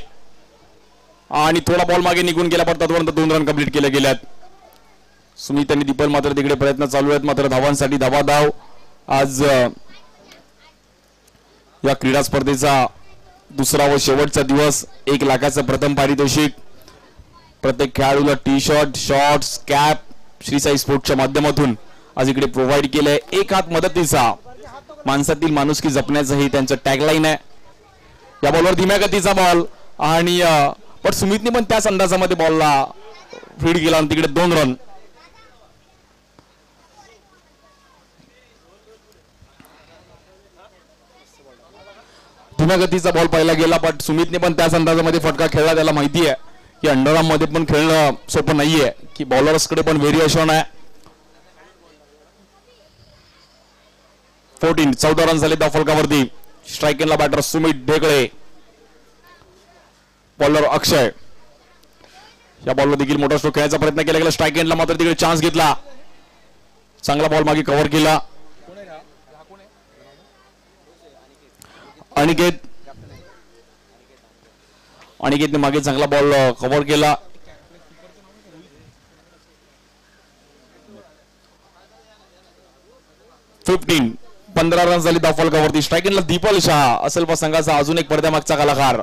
आणि थोडा बॉल मागे निघून गेला पण तोपर्यंत 2 रन कंप्लीट केले गेल्यात. सुमित आणि दीपल मात्र तिकडे प्रयत्न चालू आहेत. मात्र धावांसाठी धावाधाव. आज या क्रीडा स्पर्धेचा दुसरा व शेवटचा दिवस. 1 लाखाचं प्रथम पारितोषिक प्रत्येक खेळाडूला T shirt shorts cap Shri Sai स्पोर्ट्सच्या माध्यमातून आज इकडे प्रोव्हाइड केलंय. एक हात मदतीचा माणसातील माणुसकी जपण्याचं हे त्यांचं टॅगलाईन आहे. या बॉलवर धीम्या गतीचा बॉल आणि पण सुमितने पण त्याच अंदाजामध्ये बॉलला फीड केला आणि तिकडे 2 रन. धीम्या गतीचा बॉल पाहिला गेला पण सुमितने पण त्याच अंदाजामध्ये फटका खेळला. त्याला माहिती आहे की अंडरआर्म मध्ये पण खेळणं सोपं नाहीये की बॉलर्सकडे पण व्हेरिएशन आहे. 14 रन झाले धावफलकावरती. स्ट्राईक एंडला बॅटर सुमित ढेकळे. बॉलर अक्षय. या बॉलवर देखील मोठा स्ट्रोक खेळण्याचा प्रयत्न केला गेला. स्ट्राईक एंडला मात्र तिकडे चान्स घेतला. चांगला बॉल मागे कव्हर केला. अनिकेतने मागे चांगला बॉल कव्हर केला. फिफ्टीन 15 रन झाली धावफलकावरती. स्ट्राईक एंडला दीपल शहा असेल संघाचा अजून एक पडद्यामागचा कलाकार.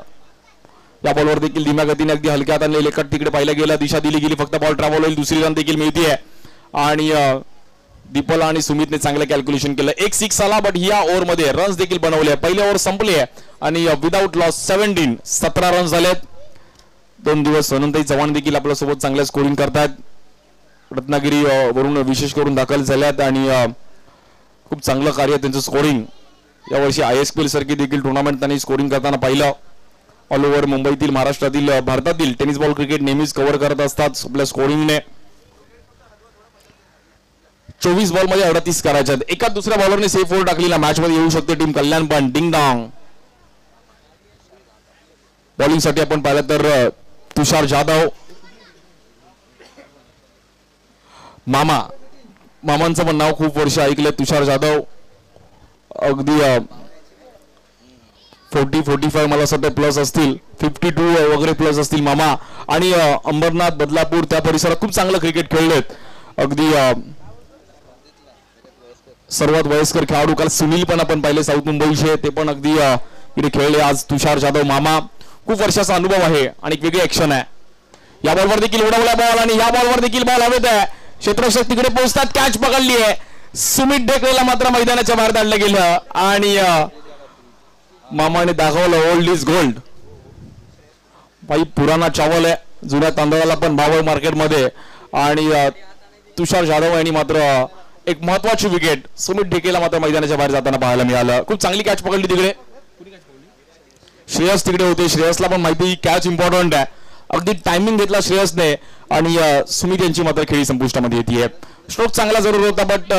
या बॉलवर देखील धीम्या गतीने अगदी हलक्यात आणलेले कट तिकडे पाहिलं गेलं. दिशा दिली गेली. फक्त बॉल ट्रॅव्हल होईल. दुसरी रन देखील मिळतीये आणि दीपल आणि सुमितने चांगलं कॅल्क्युलेशन केलं. एक 6 आला बट या ओव्हरमध्ये रन्स देखील बनवले. पहिली ओव्हर संपली आहे आणि विदाऊट लॉस 17 रन झालेत. 2 दिवस अनंतई चव्हाण देखील आपल्यासोबत चांगल्या स्कोरिंग करतात. रत्नागिरी वरून विशेष करून दाखल झाल्यात आणि खूप चांगलं कार्य त्यांचं स्कोरिंग. यावर्षी ISPL सारखी देखील टुर्नामेंट त्यांनी स्कोरिंग करताना पाहिलं. ऑल ओव्हर मुंबईतील महाराष्ट्रातील भारतातील टेनिस बॉल क्रिकेट नेहमीच कव्हर करत असतात आपल्या स्कोरिंगने. 24 बॉल मध्ये 38 करायच्यात. एका दुसऱ्या बॉलरने सेफ ओव्हर टाकली ना मॅच मध्ये येऊ शकते टीम कल्याण. पण डिंग डॉंग. बॉलिंग साठी आपण पाहिलं तर तुषार जाधव. मामांचं पण नाव खूप वर्ष ऐकलंय. तुषार जाधव अगदी 40-45 मला असं प्लस असतील. 52 वगैरे प्लस असतील मामा. आणि अंबरनाथ बदलापूर त्या परिसरात खूप चांगलं क्रिकेट खेळलेत. अगदी सर्वात वयस्कर खेळाडू काल सुनील पण आपण पाहिले साऊथ मुंबईचे. ते पण अगदी इकडे खेळले. आज तुषार जाधव मामा. खूप वर्षाचा अनुभव आहे आणि एक वेगळी ऍक्शन आहे. या बॉलवर देखील उडवला बॉल आणि या बॉलवर देखील बॉल हवेत आहे. क्षेत्ररक्षक तिकडे पोहोचतात. कॅच पकडली आहे. सुमित ढेकळेला मात्र मैदानाच्या बाहेर काढलं गेलं आणि मामाने दाखवलं ओल्ड इज गोल्ड. भाई पुराणा चावल आहे. जुन्या तांदळाला पण भाव आहे मार्केटमध्ये. आणि तुषार जाधव यांनी मात्र एक महत्वाची विकेट सुमित ढेकळेला मात्र मैदानाच्या बाहेर जाताना पाहायला मिळालं. खूप चांगली कॅच पकडली तिकडे. श्रेयस तिकडे होते. श्रेयसला पण माहिती कॅच इम्पॉर्टंट आहे. अगदी टायमिंग घेतला श्रेयसने आणि सुमित यांची मात्र खेळी संपुष्टामध्ये येते. स्ट्रोक चांगला जरूर होता बट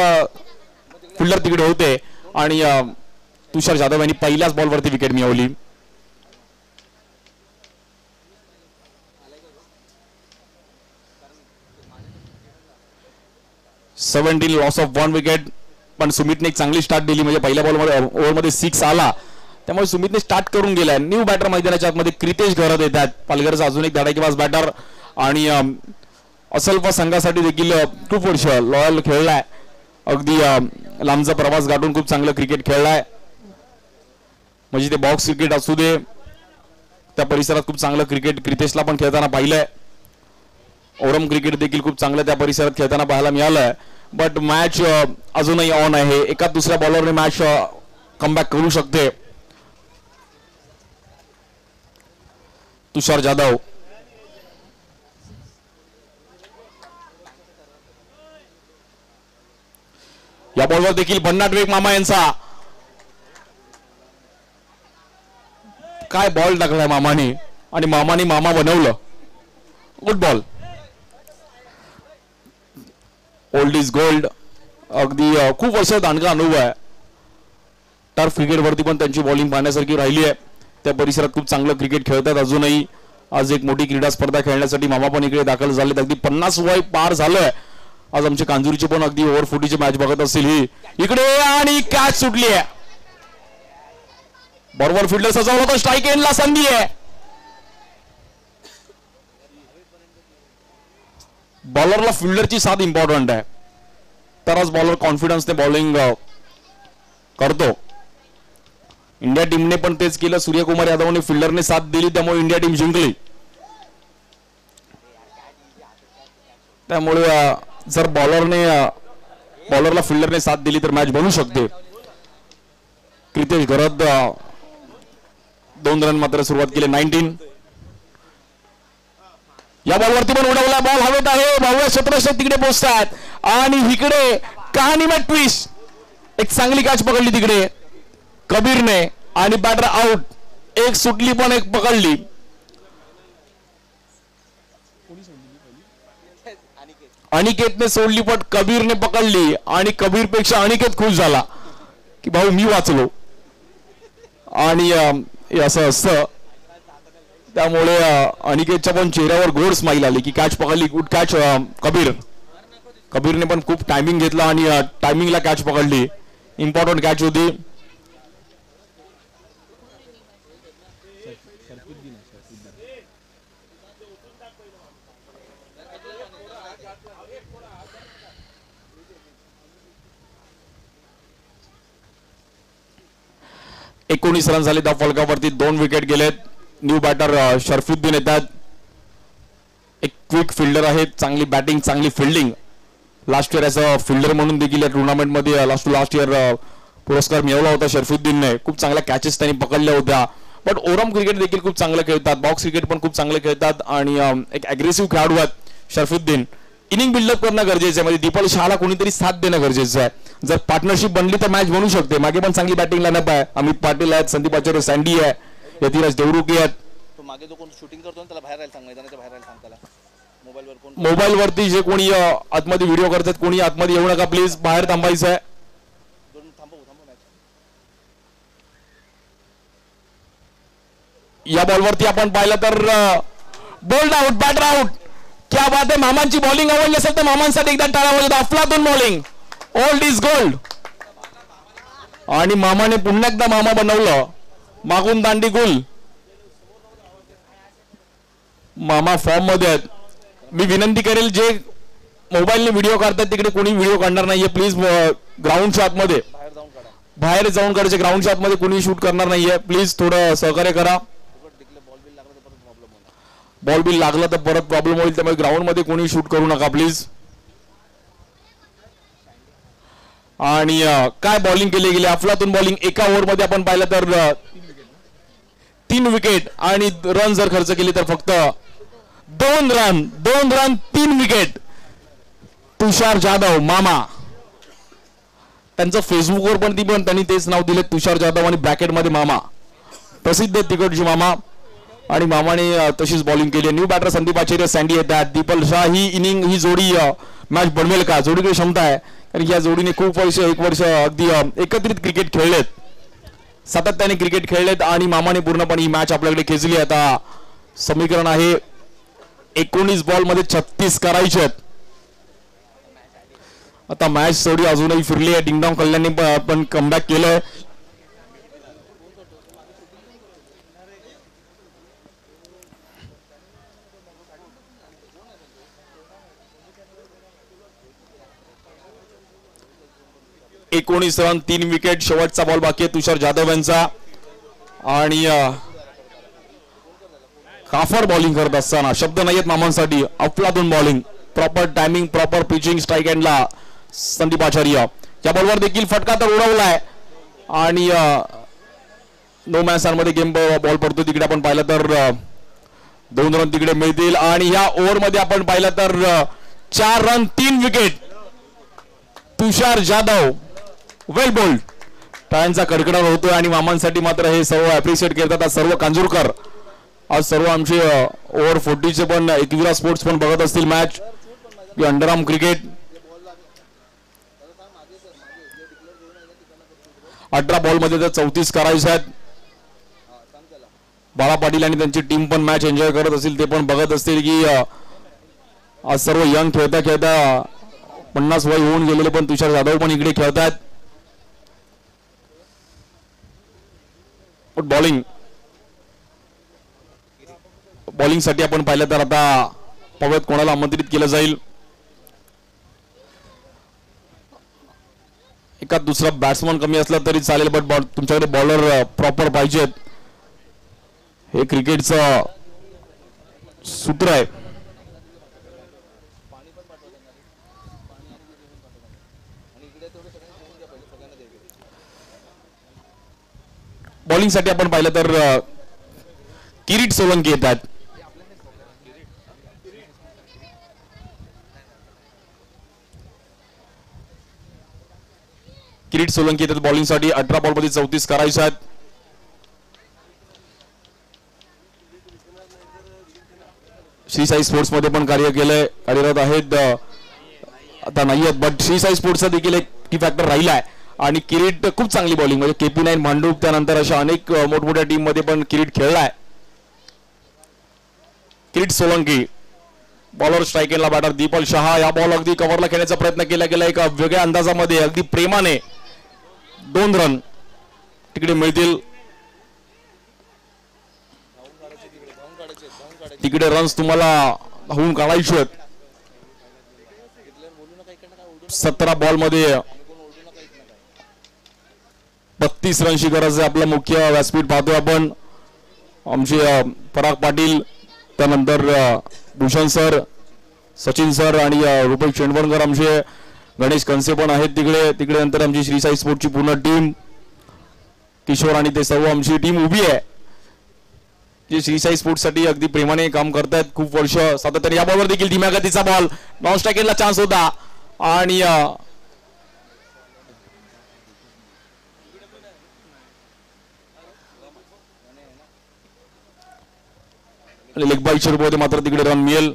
फिल्डर तिकडे होते आणि तुषार जाधव यांनी पहिल्याच बॉलवरती विकेट मिळवली. Loss of 1 wicket. पण सुमितने एक चांगली स्टार्ट दिली. म्हणजे पहिल्या बॉलमध्ये ओव्हरमध्ये 6 आला त्यामुळे सुमितने स्टार्ट करून गेलाय. न्यू बॅटर मैदानाच्या आतमध्ये क्रितेश घरत येतात. पालघरचा अजून एक धडाकेबाज बॅटर आणि असल्फा संघासाठी देखील खूप वर्ष लॉयल खेळलाय. अगदी लांबचा प्रवास गाठून खूप चांगलं क्रिकेट खेळलाय. म्हणजे ते बॉक्स क्रिकेट असू दे, त्या परिसरात खूप चांगलं क्रिकेट क्रितेशला पण खेळताना पाहिलंय. ओरम क्रिकेट देखील खूप चांगलं त्या परिसरात खेळताना पाहायला मिळालंय. बट मॅच अजूनही ऑन आहे. एका दुसऱ्या बॉलरने मॅच कमबॅक करू शकते. तुषार जाधव या बॉलवर देखील भन्नाट वेग मामा यांचा. काय बॉल टाकलाय मामाने आणि मामाने मामा बनवलं. Good ball. Old is gold. अगदी खूप वर्ष दांडगा अनुभव आहे. टर्फ क्रिकेटवरती पण त्यांची बॉलिंग पाहण्यासारखी राहिली आहे. त्या परिसरात खूप चांगलं क्रिकेट खेळतात अजूनही. आज एक मोठी क्रीडा स्पर्धा खेळण्यासाठी मामा पण इकडे दाखल झालेत. अगदी 50 वय पार झालंय. आज आमचे कांजुरीची पण अगदी ओव्हर 40ची मॅच बघत असतील ही. इकडे आणि कॅच सुटली आहे. बरोबर फिल्डर सजवला तर स्ट्राईक एंडला संधी आहे. बॉलरला फिल्डरची साथ इम्पॉर्टंट आहे, तरच बॉलर कॉन्फिडन्सने बॉलिंग करतो. इंडिया टीमने पण तेच केलं. सूर्यकुमार यादवने फिल्डरने साथ दिली, त्यामुळे इंडिया टीम जिंकली. त्यामुळे जर बॉलरला फिल्डरने साथ दिली तर मॅच बनू शकते. क्रितेश गरद 2 रन मात्र सुरुवात केली. 19. या बॉलवरती पण उडवला. बॉल हवेत आहे. भाऊया क्षेत्ररक्षक तिकडे पोहोचतात आणि इकडे कहाणी मॅच ट्विस्ट. एक चांगली कॅच पकडली तिकडे कबीरने आणि बॅटर आउट. एक सुटली पण एक पकडली. अनिकेतने सोडली पण कबीरने पकडली आणि कबीरपेक्षा अनिकेत खुश झाला की भाऊ मी वाचलो. आणि असं असतं. त्यामुळे अनिकेतच्या पण चेहऱ्यावर गोड स्माईल आली की कॅच पकडली. गुड कॅच कबीरने पण खूप टायमिंग घेतला आणि टायमिंगला कॅच पकडली. इम्पॉर्टंट कॅच होती. एकोणीस रन झाले त्या फलकावरती. 2 विकेट गेलेत. न्यू बॅटर शरफुद्दीन येतात. एक क्विक फिल्डर आहे. चांगली बॅटिंग चांगली fielding. Last year as fielder म्हणून देखील या टुर्नामेंटमध्ये लास्ट इयर पुरस्कार मिळवला होता शरफुद्दीनने. खूप चांगल्या कॅचेस त्यांनी पकडल्या होत्या. बट ओरम क्रिकेट देखील खूप चांगलं खेळतात. बॉक्स क्रिकेट पण खूप चांगलं खेळतात आणि एक अग्रेसिव्ह खेळाडू आहेत शरफुद्दीन. इनिंग बिल्डअप करणं गरजेचं आहे. म्हणजे दीपल शहाला कोणीतरी साथ देणं गरजेचं आहे. जर पार्टनरशिप बनली तर मॅच बनू शकते. मागे पण चांगली बॅटिंग लाईनअप आहे. अमित पाटील आहेत, संदीप आचार्य, सँडी आहे, यतिराज देवरुखी आहेत. तो मागे जो कोण शूटिंग करतो त्याला बाहेर राहायला सांग. मैदानाच्या बाहेर राहायला सांग त्याला. मोबाईलवर कोण मोबाईलवरती जे कोणी आतमध्ये व्हिडिओ करतात कोणी आतमध्ये येऊ नका प्लीज. बाहेर थांबायचं आहे. थांबव मॅच. या बॉलवरती आपण पाहिलं तर बोल्ड आउट. Batter out. क्या बात आहे. मामांची बॉलिंग आवडली असेल तर मामांसाठी एकदा टाळ्या वाजवत. अफलातून बॉलिंग. Old is gold. आणि मामाने पुन्हा एकदा मामा बनवलं. मागून दांडी गुल. मामा फॉर्म मध्ये आहेत. मी विनंती करेल जे मोबाईलने व्हिडिओ काढतात तिकडे कोणी व्हिडिओ काढणार नाहीये प्लीज. ग्राउंडच्या आतमध्ये बाहेर जाऊन करायचे. ग्राउंडच्या आतमध्ये कोणी शूट करणार नाहीये प्लीज. थोडं सहकार्य करा. बॉल बिल लागला तर परत प्रॉब्लेम होईल. त्यामुळे ग्राउंड मध्ये कोणी शूट करू नका प्लीज. आणि काय बॉलिंग केली गेली. अफलातून बॉलिंग. एका ओव्हरमध्ये आपण पाहिलं तर 3 विकेट आणि रन जर खर्च केली तर फक्त 2 रन. 3 विकेट. तुषार जाधव मामा. त्यांचं फेसबुकवर पण त्यांनी तेच नाव दिले तुषार जाधव आणि ब्रॅकेटमध्ये मामा. प्रसिद्ध तिकडची मामा. आणि मामाने तशीच बॉलिंग केली. न्यू बॅटर संदीप आचार्य, सँडी येतात. दीपल शाह. ही जोडी मॅच बनवेल का. जोडीकडे क्षमता आहे कारण या जोडीने खूप एक वर्ष अगदी एकत्रित क्रिकेट खेळलेत. सातत्याने क्रिकेट खेळलेत आणि मामाने पूर्णपणे ही मॅच आपल्याकडे खेचली. आता समीकरण आहे 19 बॉल मध्ये 36 करायचे आहेत. आता मॅच थोडी अजूनही फिरली आहे. डिंगडॉंग कल्याणने पण कमबॅक केलंय. 19 रन 3 विकेट. शेवटचा बॉल बाकी आहे तुषार जाधव यांचा आणि काफर बॉलिंग करत असताना शब्द नाहीयेत मामांसाठी. अफलातून bowling, proper timing, proper pitching. Strike एंडला संदीप आचार्य. या बॉलवर देखील फटका तर उडवलाय आणि नो मॅच मध्ये गेम बॉल पडतो. तिकडे आपण पाहिलं तर 2 रन तिकडे मिळतील आणि या ओव्हर मध्ये आपण पाहिलं तर 4 रन 3 विकेट. तुषार जाधव वेल बोल्ड. टाळ्यांचा कडकडाट होतोय आणि मामांसाठी मात्र हे सर्व अप्रिशिएट करतात. आज सर्व कांजूरकर, आज सर्व आमचे ओव्हर 40चे पण एकविरा स्पोर्ट्स पण बघत असतील मॅच. अंडरआर्म क्रिकेट 18 बॉल मध्ये तर 34 करायचे आहेत. बाळा पाटील आणि त्यांची टीम पण मॅच एन्जॉय करत असतील. ते पण बघत असतील की आज सर्व यंग खेळता खेळता 50 वय होऊन गेलेले पण तुषार जाधव पण इकडे खेळतात. बॉलिंग साठी आपण पाहिलं तर आता पवत कोणाला आमंत्रित केलं जाईल. एका दुसरा बॅट्समन कमी असला तरी चालेल बट तुमच्याकडे बॉलर प्रॉपर पाहिजेत. हे क्रिकेटचं सूत्र आहे. बॉलिंग साठी आपण पाहिलं तर किरीट सोलंकी येतात. किरीट सोलंकी येतात बॉलिंग साठी. 18 बॉल मध्ये 34 करायचे आहेत. श्री साई स्पोर्ट्स मध्ये पण कार्यरत आहेत. आता नाही आहेत बट श्री साई स्पोर्ट्सचा देखील एक की फॅक्टर राहिला आहे. आणि किरीट खूप चांगली बॉलिंग, म्हणजे KP9 मांडूप त्यानंतर अशा अनेक मोठमोठ्या टीम मध्ये पण किरीट खेळलाय. किरीट सोलंकी बॉलर स्ट्राईक एंडला बॅटर दीपल शहा. या बॉल अगदी कव्हरला खेळण्याचा प्रयत्न केला गेला. एका वेगळ्या अंदाजामध्ये अगदी प्रेमाने 2 रन तिकडे मिळतील. तिकडे रन्स तुम्हाला होऊन काढायचे आहेत. 17 बॉल मध्ये 32 रनची गरज आहे. आपला मुख्य व्यासपीठ पाहतोय आपण. आमचे पराग पाटील, त्यानंतर भूषण सर, सचिन सर आणि रुपेश चेंडवणकर, आमचे गणेश कंसे पण आहेत तिकडे नंतर आमची श्री साई स्पोर्टची पूर्ण टीम, किशोर आणि ते सर्व आमची टीम उभी आहे जे श्री साई स्पोर्ट्स साठी अगदी प्रेमाने काम करतात खूप वर्ष सातत्याने. या बॉलवर देखील धीम्या गतीचा बॉल, नॉन स्ट्राईकला चान्स होता आणि लेग बाईच्या रूपामध्ये मात्र तिकडे रन मिळेल.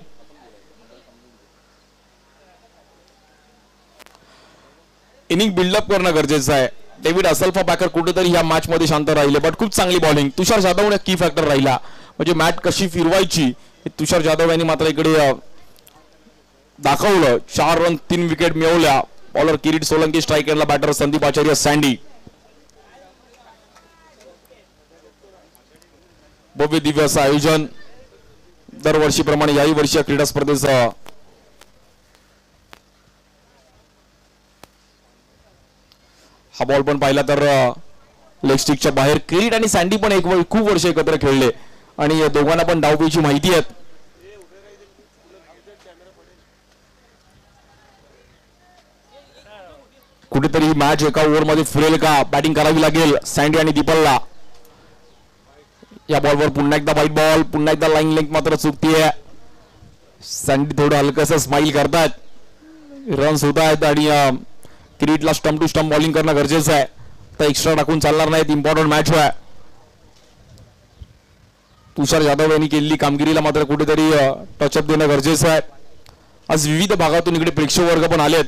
इनिंग बिल्डअप करणं गरजेचं आहे. डेव्हिड असल्फा बॅकर कुठेतरी या मॅच मध्ये शांत राहिले बट खूप चांगली बॉलिंग. तुषार जाधव ने की फॅक्टर राहिला, म्हणजे मॅच कशी फिरवायची तुषार जाधव यांनी मात्र इकडे दाखवलं. 4 रन 3 विकेट मिळवल्या. बॉलर किरीट सोलंकी, स्ट्राईक एंडला बॅटर संदीप आचार्य, सँडी. भव्य दिव्य असं आयोजन दरवर्षीप्रमाणे याही वर्षी क्रीडा स्पर्धेचं हा बॉल पण पाहिला तर लेग स्टिकच्या बाहेर. किरीट आणि सँडी पण खूप वर्ष एकत्र खेळले आणि दोघांना पण डावपेची माहिती आहे. कुठेतरी ही मॅच एका ओव्हरमध्ये फिरेल का? बॅटिंग करावी लागेल सँडी आणि दीपलला. या बॉलवर पुन्हा एकदा व्हाईट बॉल, पुन्हा एकदा लाईन लेंथ मात्र चुकतीये. सँडी थोडं हलकसं स्माइल करतात. रन्स होत आहेत आणि किरीटला स्टंप टू स्टंप बॉलिंग करणं गरजेचं आहे. तर एक्स्ट्रा टाकून चालणार नाहीत. इम्पॉर्टंट मॅच आहे. तुषार जाधव यांनी केलेली कामगिरीला मात्र कुठेतरी टचअप देणं गरजेचं आहे. आज विविध भागातून इकडे प्रेक्षक वर्ग पण आलेत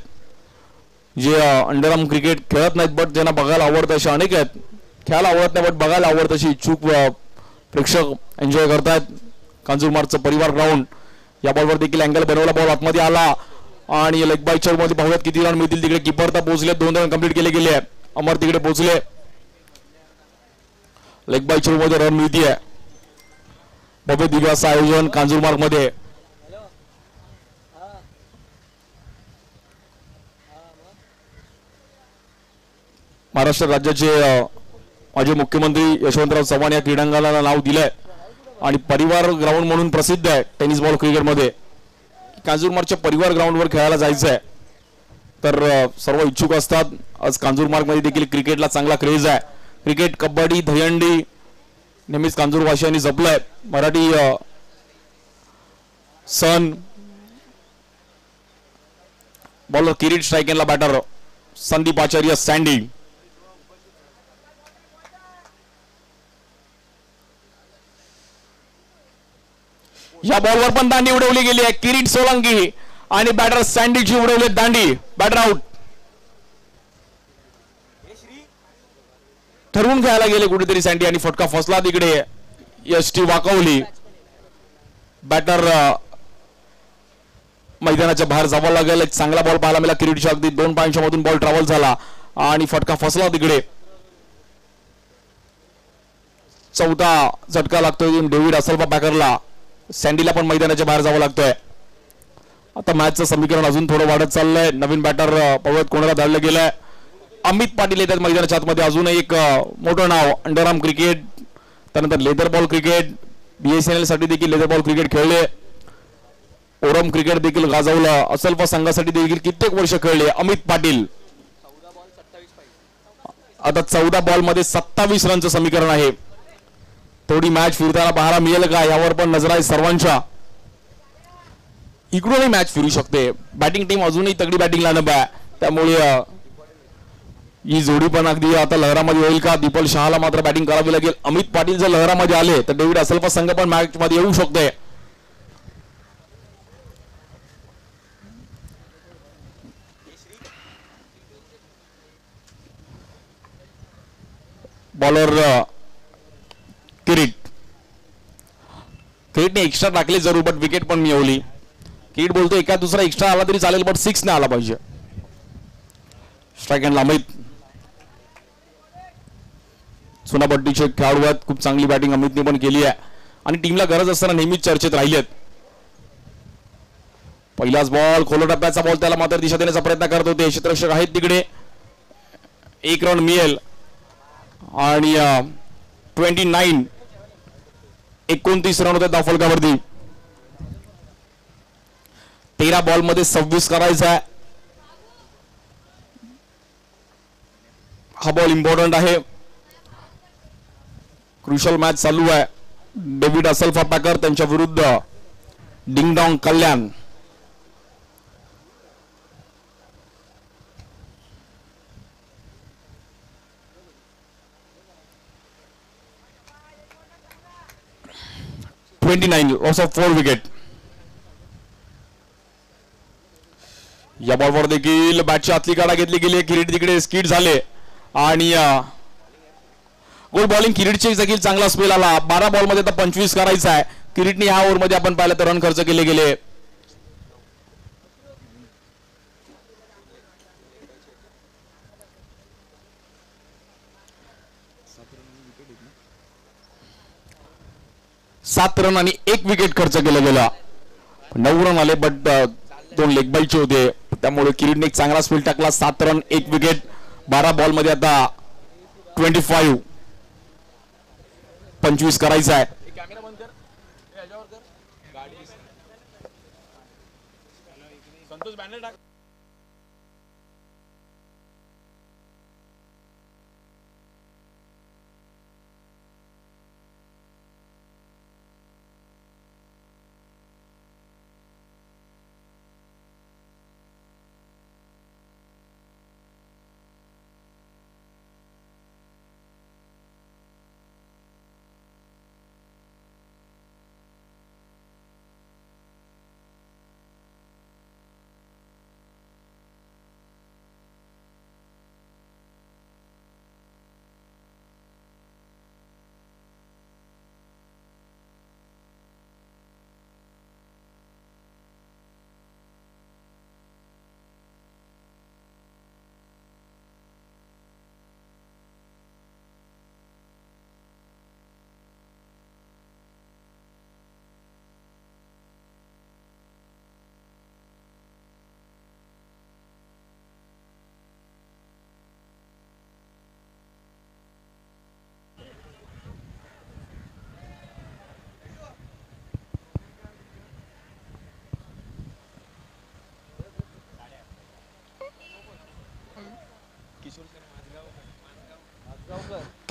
जे अंडरआर्म क्रिकेट खेळत नाहीत बट ज्यांना बघायला आवडतं असे अनेक आहेत. खेळायला आवडत नाही बट बघायला आवडत अशी इच्छुक प्रेक्षक एन्जॉय करतात. कांजूरमार्गचं परिवार ग्राउंड. या बॉलवर देखील अँगल बनवला, बॉल आतमध्ये आला आणि लेग बाईच्या मध्ये पाहूयात किती रन मिळतील. तिकडे किपर तर पोहोचले, 2 रन कंप्लीट केले गेले. अमर तिकडे पोहोचले. लेग बाईच्या मध्ये रन मिळतीये. भव्य दिव्य असं आयोजन कांजूरमार्ग मध्ये. महाराष्ट्र राज्याचे माजी मुख्यमंत्री यशवंतराव चव्हाण या क्रीडांगणाला नाव दिलंय आणि परिवार ग्राउंड म्हणून प्रसिद्ध आहे टेनिस बॉल क्रिकेटमध्ये. कांजूरमार्गच्या परिवार ग्राउंडवर खेळायला जायचं आहे तर सर्व इच्छुक असतात. आज कांजूरमार्गमध्ये देखील क्रिकेटला चांगला क्रेज आहे. क्रिकेट, कबड्डी, दहीहंडी नेहमीच कांजूरवासियांनी जपलंय. मराठी सण. बॉलर किरीट, स्ट्रायकेनला बॅटर संदीप आचार्य सँडी. या बॉलवर पण दांडी उडवली गेली आहे. किरीट सोलंकी आणि बॅटर सँडीची उडवली दांडी. Batter out. ठरवून खेळायला गेले कुठेतरी सँडी आणि फटका फसला तिकडे. यष्टी वाकवली. बॅटर मैदानाच्या बाहेर जावं लागेल. एक चांगला बॉल पाहायला मिळाला किरीटच्या अगदी 2 पायांच्या मधून बॉल ट्रॅव्हल झाला आणि फटका फसला तिकडे. चौथा झटका लागतोय डेव्हिड असल्फा पॅकरला. सँडीला पण मैदानाच्या बाहेर जावं लागतोय. आता मॅचचं समीकरण अजून थोडं वाढत चाललंय. नवीन बॅटर पवत कोणाला धाडलं गेलंय. अमित पाटील येतात मैदानाच्या आतमध्ये. अजून एक मोठं नाव अंडरआर्म क्रिकेट, त्यानंतर लेदर बॉल क्रिकेट. BSNL साठी देखील लेदर बॉल क्रिकेट खेळले. ओरम क्रिकेट देखील गाजवलं. असल्फा संघासाठी देखील कित्येक वर्ष खेळले अमित पाटील. आता 14 बॉल मध्ये 27 रनचं समीकरण आहे. थोडी मॅच फिरताना पाहायला मिळेल का यावर पण नजर आहे सर्वांच्या. इकडूनही मॅच फिरू शकते. बॅटिंग टीम अजूनही तगडी बॅटिंग लाईनअप आहे, त्यामुळे ही जोडी पण अगदी आता लहरामध्ये होईल का. दीपल शहाला मात्र बॅटिंग करावी लागेल. अमित पाटील जर लहरामध्ये आले तर डेव्हिड असल्फा संघ पण मॅच मध्ये येऊ शकते. बॉलर किरीटने एक्स्ट्रा टाकले जरूर, बट विकेट पण मिळवली. किरीट बोलतो एका दुसरा एक्स्ट्रा आला तरी चालेल, बट 6 ने आला पाहिजे. स्ट्राईक हँडला अमित. सोनापट्टीचे खेळाडू आहेत. खूप चांगली बॅटिंग अमितने पण केली आहे आणि टीमला गरज असताना नेहमीच चर्चेत राहिलेत. पहिलाच बॉल, खोल टप्प्याचा बॉल, त्याला मात्र दिशा देण्याचा प्रयत्न करत होते. क्षेत्ररक्षक आहेत तिकडे. 1 रन मिळेल आणि 29 रन होते धावफलकावरती. 13 बॉल मध्ये 26 करायचा आहे. हा बॉल इम्पॉर्टंट आहे. क्रुशल मॅच चालू आहे. डेव्हिड असल्फा पॅकर त्यांच्या विरुद्ध डिंगडॉंग कल्याण. Loss of 4 wicket. या बॉलवर देखील बॅटची आतली काढा घेतली गेली. किरीट तिकडे स्किड झाले आणि गोल बॉलिंग किरीटचे देखील चांगला स्पेल आला. 12 बॉल मध्ये आता 25 करायचा आहे. किरीटने ह्या ओव्हर मध्ये आपण पाहिलं तर रन खर्च केले गेले. सात रन आणि 1 विकेट खर्च केला गेला. 9 रन आले, बट 2 लेग बाईचे होते, त्यामुळे किरीटने एक चांगला स्पेल टाकला. 7 रन 1 विकेट. 12 बॉल मध्ये आता 25 करायचा आहे.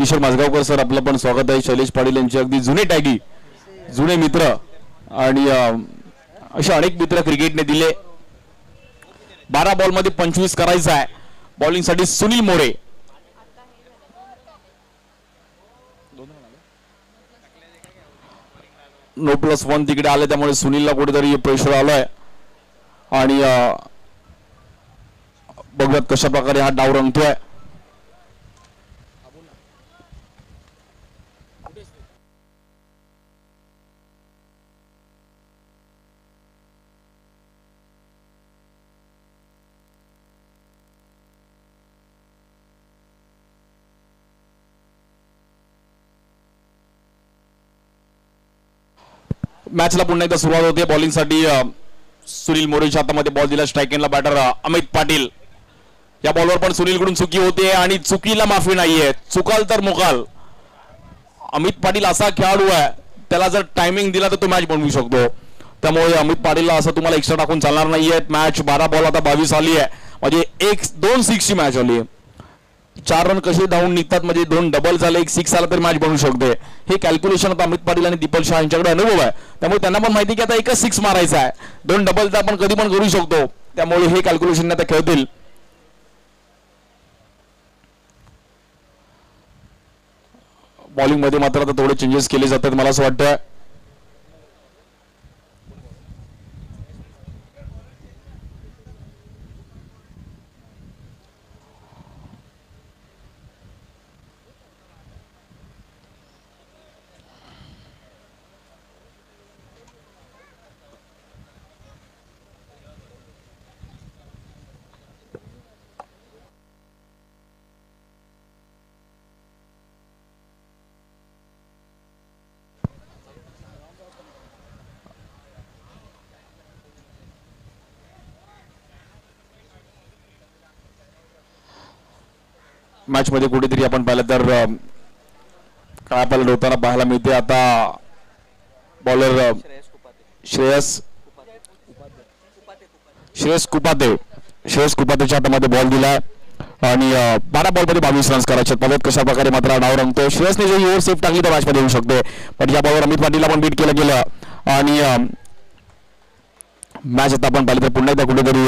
किशोर माझगावकर सर आपलं पण स्वागत आहे. शैलेश पाटील यांचे अगदी जुने टॅगी, जुने मित्र आणि असे अनेक मित्र क्रिकेटने दिले. 12 बॉलमध्ये 25 करायचा आहे. बॉलिंगसाठी सुनील मोरे. No+1 तिकडे आले त्यामुळे सुनीलला कुठेतरी प्रेशर आलाय आणि बघूयात कशा प्रकारे हा डाव रंगतोय. मॅचला पुन्हा एकदा सुरुवात होते. बॉलिंगसाठी सुनील मोरेच्या हातामध्ये बॉल दिला. स्ट्राईक एंडला बॅटर अमित पाटील. या बॉलवर पण सुनीलकडून चुकी होते आणि चुकीला माफी नाहीये. चुकाल तर मुकाल. अमित पाटील असा खेळाडू आहे, त्याला जर टायमिंग दिला तर तो मॅच बनवू शकतो. त्यामुळे अमित पाटीलला असं तुम्हाला एक्स्ट्रा टाकून चालणार नाहीये. मॅच 12 बॉल आता 22 आली आहे. म्हणजे 2 सिक्सची मॅच आली आहे. 4 रन कसे धावून निघतात म्हणजे 2 डबल झाले, 1 सिक्स आला तर मॅच बनवू शकते. हे कॅल्क्युलेशन आता अमित पाटील आणि दीपल शाह यांच्याकडे अनुभव आहे. त्यामुळे त्यांना पण माहिती की आता एकच 6 मारायचा आहे. 2 डबल तर आपण कधी पण करू शकतो. त्यामुळे हे कॅल्क्युलेशन आता खेळतील. बॉलिंग मध्ये मात्र आता थोडे चेंजेस केले जातात मला असं वाटतं. मॅच मध्ये कुठेतरी आपण पाहिलं तर काय आपल्याला होताना पाहायला मिळते. आता बॉलर श्रेयस कुपातेच्या हातामध्ये बॉल दिलाय आणि 12 बॉलमध्ये 22 रन्स करायचे. बघत कशा प्रकारे मात्र डाव रंगतो. श्रेयसने जर ओव्हर सेफ टाकली तर मॅच मध्ये येऊ शकते. पण या बॉलवर अमित पाटीलला पण बीट केलं गेलं आणि मॅच आता आपण पाहिलं तर पुन्हा एकदा कुठेतरी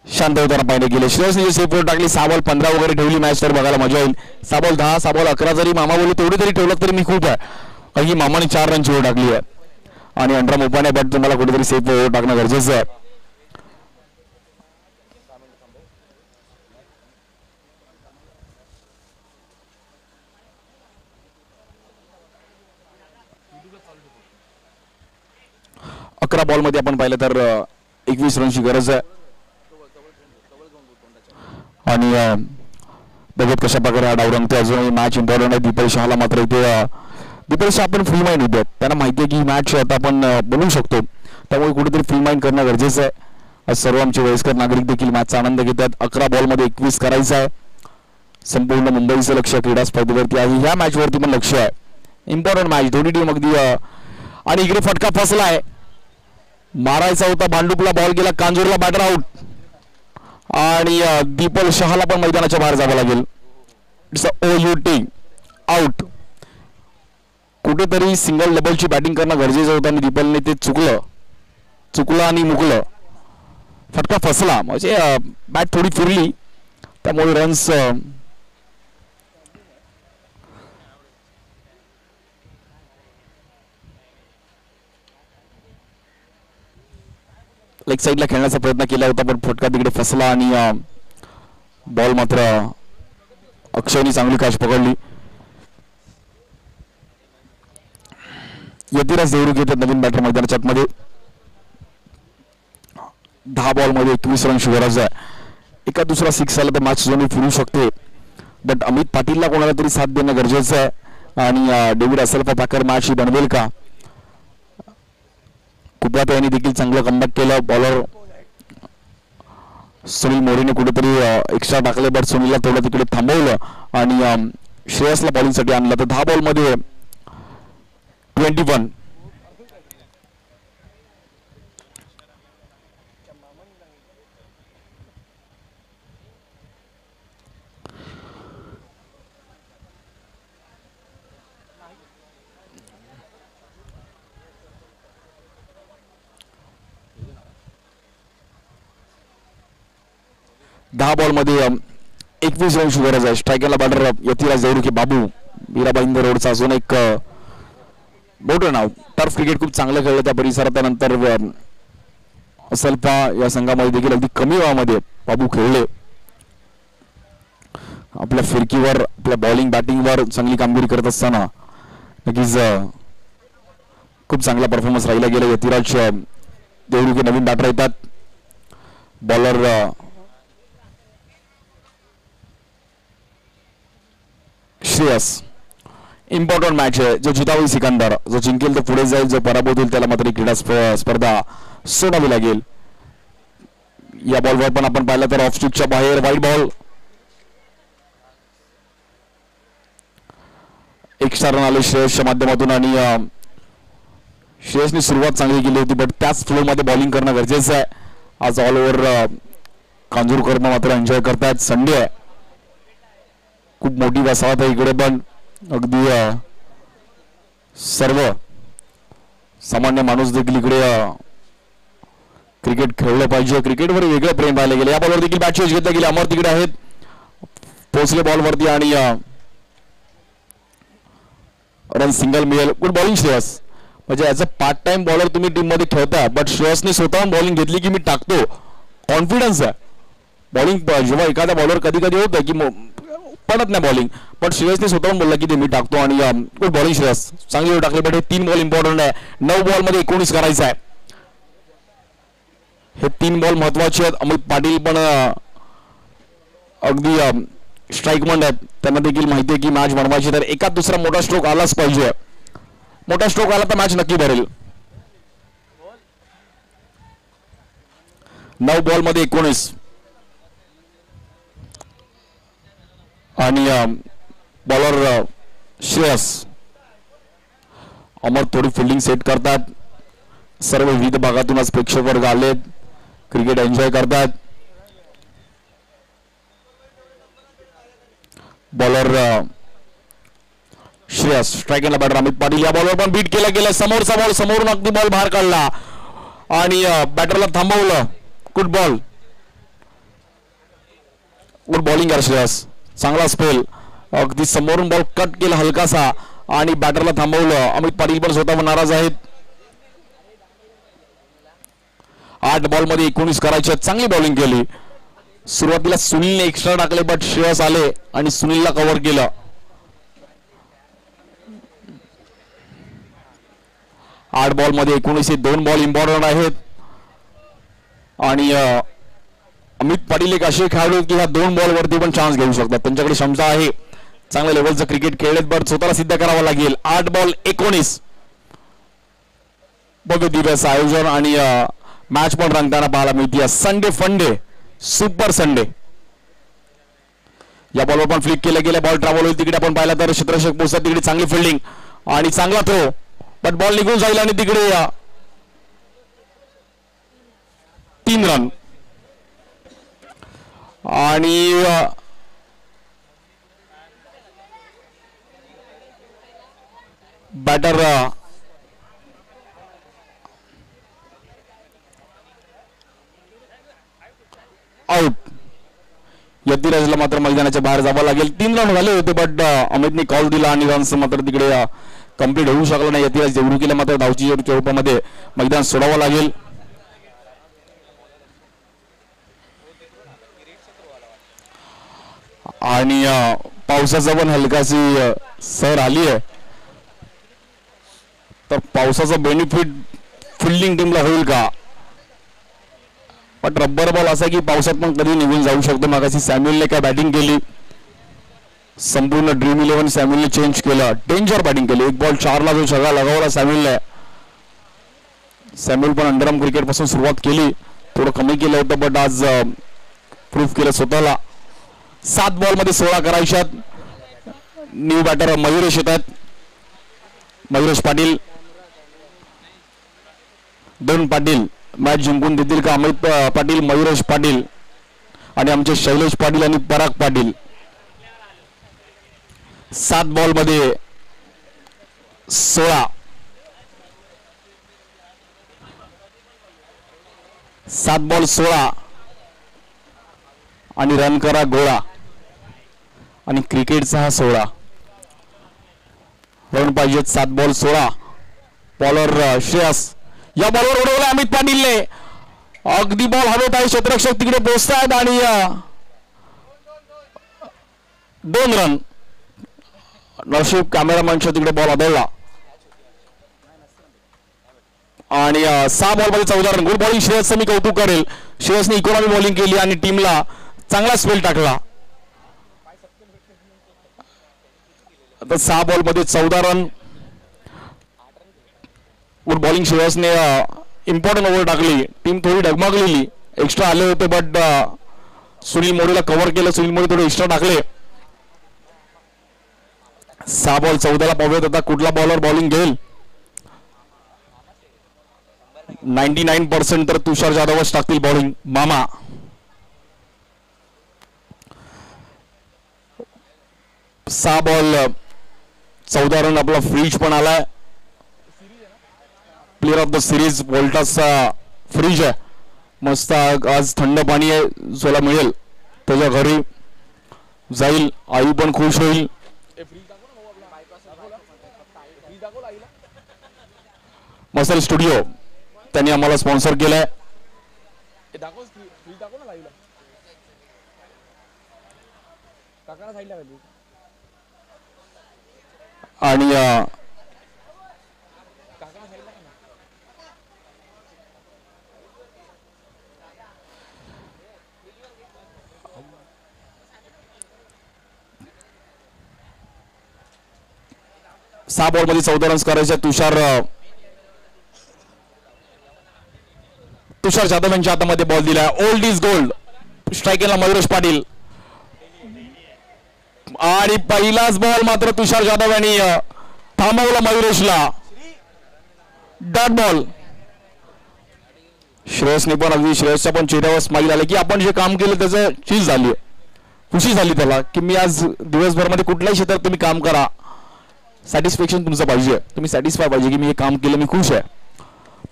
शांत होताना पाहिजे गेले. श्रेयसने सेफ वर टाकली. 6 बॉल 15 वगैरे ठेवली मॅच तर बघायला मजा येईल. 6 बॉल 10, 6 बॉल 11 जरी मामा बोलले तेवढी तरी ठेवलं तरी मी खूप आहे. कारण की मामाने 4 रनची ओव्हर टाकली आहे आणि अंडर मोपाने बट तुम्हाला कुठेतरी सेफ ओव्हर टाकणं गरजेचं आहे. अकरा बॉल मध्ये आपण पाहिलं तर 21 रनची गरज आहे आणि बघत कशा प्रकारे हा डाव रंगतो. अजूनही मॅच इम्पॉर्टंट आहे. दीपल शहाला मात्र इथे दीपल शाह पण फ्री माइंड होते. त्यांना माहिती आहे की ही मॅच आता आपण बनवू शकतो. त्यामुळे कुठेतरी फ्री माइंड करणं गरजेचं आहे. आज सर्व आमचे वयस्कर नागरिक देखील मॅचचा आनंद घेतात. 11 बॉलमध्ये 21 करायचा आहे. संपूर्ण मुंबईचं लक्ष क्रीडा स्पर्धेवरती आहे. ह्या मॅच वरती पण लक्ष आहे. इम्पॉर्टंट मॅच दोन्ही टीम अगदी आणि इकडे फटका फसला आहे. मारायचा होता भांडुपला बॉल गेला. कांजूरला बॅटर आउट आणि दीपल शहाला पण मैदानाच्या बाहेर जावं लागेल. It's OUT out. कुठेतरी सिंगल डबलची बॅटिंग करणं गरजेचं होतं आणि दीपलने ते चुकलं आणि मुकलं. फटका फसला म्हणजे बॅट थोडी फिरली त्यामुळे रन्स लेग साईडला खेळण्याचा प्रयत्न केला होता पण फटका तिकडे फसला आणि बॉल मात्र अक्षयनी चांगली कॅच पकडली. यतिराज देवरुख येतात नवीन बॅटर मैदानाच्या आतमध्ये. 10 बॉलमध्ये 21 रनची गरज आहे. एका दुसरा 6 आला तर मॅच जणू फिरू शकते. बट अमित पाटीलला कोणाला तरी साथ देणं गरजेचं आहे आणि डेव्हिड असलफा पॅकर मॅच ही बनवेल का. कुपाते यांनी देखील चांगलं कमबॅक केलं. बॉलर सुनील मोरेने कुठेतरी एक्स्ट्रा टाकले बट सुनीलला थोडं तिकडे थांबवलं आणि श्रेयसला बॉलिंगसाठी आणलं. तर 10 बॉलमध्ये 21. 10 बॉलमध्ये 21 रनची गरज आहे. स्ट्रायकरला बॅटर यतिराज देवरुखे बाबू मीराबाईंद रोडचा अजून एक मोठं नाव. टर्फ क्रिकेट खूप चांगलं खेळलं त्या परिसरात. त्यानंतर असलपा या संघामध्ये देखील अगदी कमी वयामध्ये बाबू खेळले. आपल्या फिरकीवर आपल्या बॉलिंग बॅटिंगवर चांगली कामगिरी करत असताना नक्कीच खूप चांगला परफॉर्मन्स राहिला गेला. यतिराज देवरुखे नवीन बॅटर येतात. बॉलर श्रेयस. इम्पॉर्टंट मॅच आहे. जो जितावी सिकंदर, जो जिंकेल तो पुढे जाईल, जो पराभूत होईल त्याला मात्र क्रीडा स्पर्धा सोडावी लागेल. या बॉलवर पण आपण पाहिलं तर ऑफ स्टिकच्या बाहेर वाईड बॉल. एक्स्ट्रा रन आले श्रेयसच्या माध्यमातून आणि श्रेयसने सुरुवात चांगली केली होती, बट त्याच फ्लो मध्ये बॉलिंग करणं गरजेचं आहे. आज ऑल ओव्हर कांजूरकर मात्र एन्जॉय करतायत. संडे आहे, खूप मोठी वसाहत आहे इकडे, पण अगदी सर्व सामान्य माणूस देखील इकडे क्रिकेट खेळलं पाहिजे. क्रिकेटवर वेगळं प्रेम पाहिलं गेलं. या बॉलवर देखील बॅट चेंज घेतला गेला. अमर तिकडे आहेत, पोचले बॉलवरती आणि रन सिंगल मिळेल. Good bowling Shreyas. म्हणजे as a part time bowler तुम्ही टीम मध्ये ठेवता, बट श्रेयसने स्वतःहून बॉलिंग घेतली की मी टाकतो. कॉन्फिडन्स आहे बॉलिंग. जेव्हा एखाद्या बॉलर कधी कधी होतं की पडत नाही बॉलिंग, पण श्रेयसने स्वतःहून बोलला की ते मी टाकतो आणि गुड बॉलिंग श्रेयस. चांगली टाकली, पण हे 3 बॉल इम्पॉर्टंट आहे. 9 बॉलमध्ये 19 करायचं आहे. हे 3 बॉल महत्वाचे आहेत. अमित पाटील पण अगदी स्ट्राईक मंड आहेत. त्यांना देखील माहिती आहे की मॅच बनवायची, तर एका दुसरा मोठा स्ट्रोक आलाच पाहिजे. मोठा स्ट्रोक आला तर मॅच नक्की भरेल. 9 बॉलमध्ये 19 आणि बॉलर श्रेयस. अमर थोडी फिल्डिंग सेट करतात. सर्व विविध भागातून आज प्रेक्षक वर्ग आलेत, क्रिकेट एन्जॉय करतात. बॉलर श्रेयस, स्ट्रायकरला बॅटर अमित पाटील. या बॉलवर पण बीट केला गेला. समोरचा बॉल, समोरून अगदी बॉल बाहेर काढला आणि बॅटरला थांबवलं. गुड बॉल, गुड बॉलिंग आहे श्रेयस. चांगला स्पेल. अगदी समोरून बॉल कट केला हलकासा आणि बॅटरला थांबवलं. अमित पाटील पण स्वतःवर नाराज आहेत. 8 बॉलमध्ये 19 करायचे. चांगली बॉलिंग केली. सुरुवातीला सुनीलने एक्स्ट्रा टाकले, बट श्रेयस आले आणि सुनीलला कव्हर केलं. आठ बॉलमध्ये 19. 2 बॉल इम्पॉर्टंट आहेत आणि अमित पाटील एक असे खेळाडू की ह्या 2 बॉलवरती पण चान्स घेऊ शकतात. त्यांच्याकडे क्षमता आहे. चांगल्या लेवलचं क्रिकेट खेळलेत, बट स्वतःला सिद्ध करावं लागेल. 8 बॉल 19. बघू दिवस आयोजन आणि मॅच पण रंगताना पाहायला मिळते. संडे फंडे, सुपर संडे. या बॉलवर पण फ्लिक केलं गेलं. बॉल ट्रॅव्हल होईल तिकडे आपण पाहिला तर क्षेत्ररक्षक पोहोचतात तिकडे. चांगली फिल्डिंग आणि चांगला थ्रो, बट बॉल निघून जाईल आणि तिकडे 3 रन. आणि बॅटर आउट. यतिराजला मात्र मैदानाच्या बाहेर जावं लागेल. 3 रन झाले होते, बट अमितने कॉल दिला आणि रन्स मात्र तिकडे कंप्लीट होऊ शकला नाही. यतिराज देवरुखेला मात्र धावची स्वरूपामध्ये मैदान सोडावं लागेल. आणि पावसाचा पण हलकाशी सर आली आहे, तर पावसाचा बेनिफिट फिल्डिंग टीमला होईल का? पण रब्बर बॉल असा की पावसात पण कधी निघून जाऊ शकतो. मागाशी सॅम्युअलने काय बॅटिंग केली, संपूर्ण ड्रीम 11 सॅम्युअलने चेंज केलं. डेंजर बॅटिंग केली. 1 बॉल 4 ला जो छक्का लगावला सॅम्युअलने. सॅम्युअल पण अंडरआर्म क्रिकेट पासून सुरुवात केली. थोडं कमी केलं होतं, बट आज प्रूफ केलं स्वतःला. 7 बॉलमध्ये 16 करायच्यात. न्यू बॅटर मयुरेश येतात. मयुरेश पाटील, 2 पाटील मॅच जिंकून देतील का? अमित पाटील, मयुरेश पाटील आणि आमचे शैलेश पाटील आणि पराग पाटील. 7 बॉलमध्ये 16. 7 बॉल 16 आणि रन करा गोळा. आणि क्रिकेटचा हा 16 रन पाहिजेत. 7 बॉल 16. बॉलर श्रेयस, या बॉलवर उडवला अमित पाटीलने. अगदी बॉल हवेत आहे. क्षेत्ररक्षक तिकडे पोहोचतात आणि 2 रन. नशीब कॅमेरामॅनच्या तिकडे बॉल आदळला आणि 6 बॉल मध्ये 14 रन. गुड बॉलिंग श्रेयसचं मी कौतुक करेल. श्रेयसने इकॉनॉमी बॉलिंग केली आणि टीमला चांगला स्पेल टाकला. आता 6 बॉल मध्ये 14 रन. गुड बॉलिंग श्रेयसने इम्पॉर्टंट ओव्हर टाकली. टीम थोडी डगमगलेली. एक्स्ट्रा आले होते बट सुनील मोरेला कव्हर केलं. सुनील मोरे थोडे एक्स्ट्रा टाकले. 6 बॉल 14 ला पाहूयात आता कुठला बॉलर बॉलिंग घेईल. 99% तर तुषार जाधवच टाकतील बॉलिंग. मामा 6 बॉल 14 रन. आपला फ्रीज पण आलाय. प्लेअर ऑफ द सिरीज वोल्टासचा फ्रीज आहे. मस्त आज थंड पाणी आहे. ज्याला मिळेल त्याच्या घरी जाईल. आई पण खुश होईल. मसल स्टुडिओ त्यांनी आम्हाला स्पॉन्सर केलाय. आणि 6 बॉल मध्ये 14 रन्स करायचे. तुषार जाधव यांच्या हातामध्ये बॉल दिला. Old is gold. स्ट्रायकरला मयुरेश पाटील आणि पहिलाच बॉल मात्र तुषार जाधव यांनी थांबवला मयुरेशला. Dot ball. श्रेयसने पण अगदी श्रेयसच्या पण चेहऱ्यावर स्माईल आले की आपण जे काम केलं त्याचं चीज झाली. खुशी झाली त्याला की मी आज दिवसभरामध्ये कुठल्याही क्षेत्रात तुम्ही काम करा, सॅटिस्फॅक्शन तुमचं पाहिजे. तुम्ही सॅटिस्फाय पाहिजे की मी हे काम केलं, मी खुश आहे.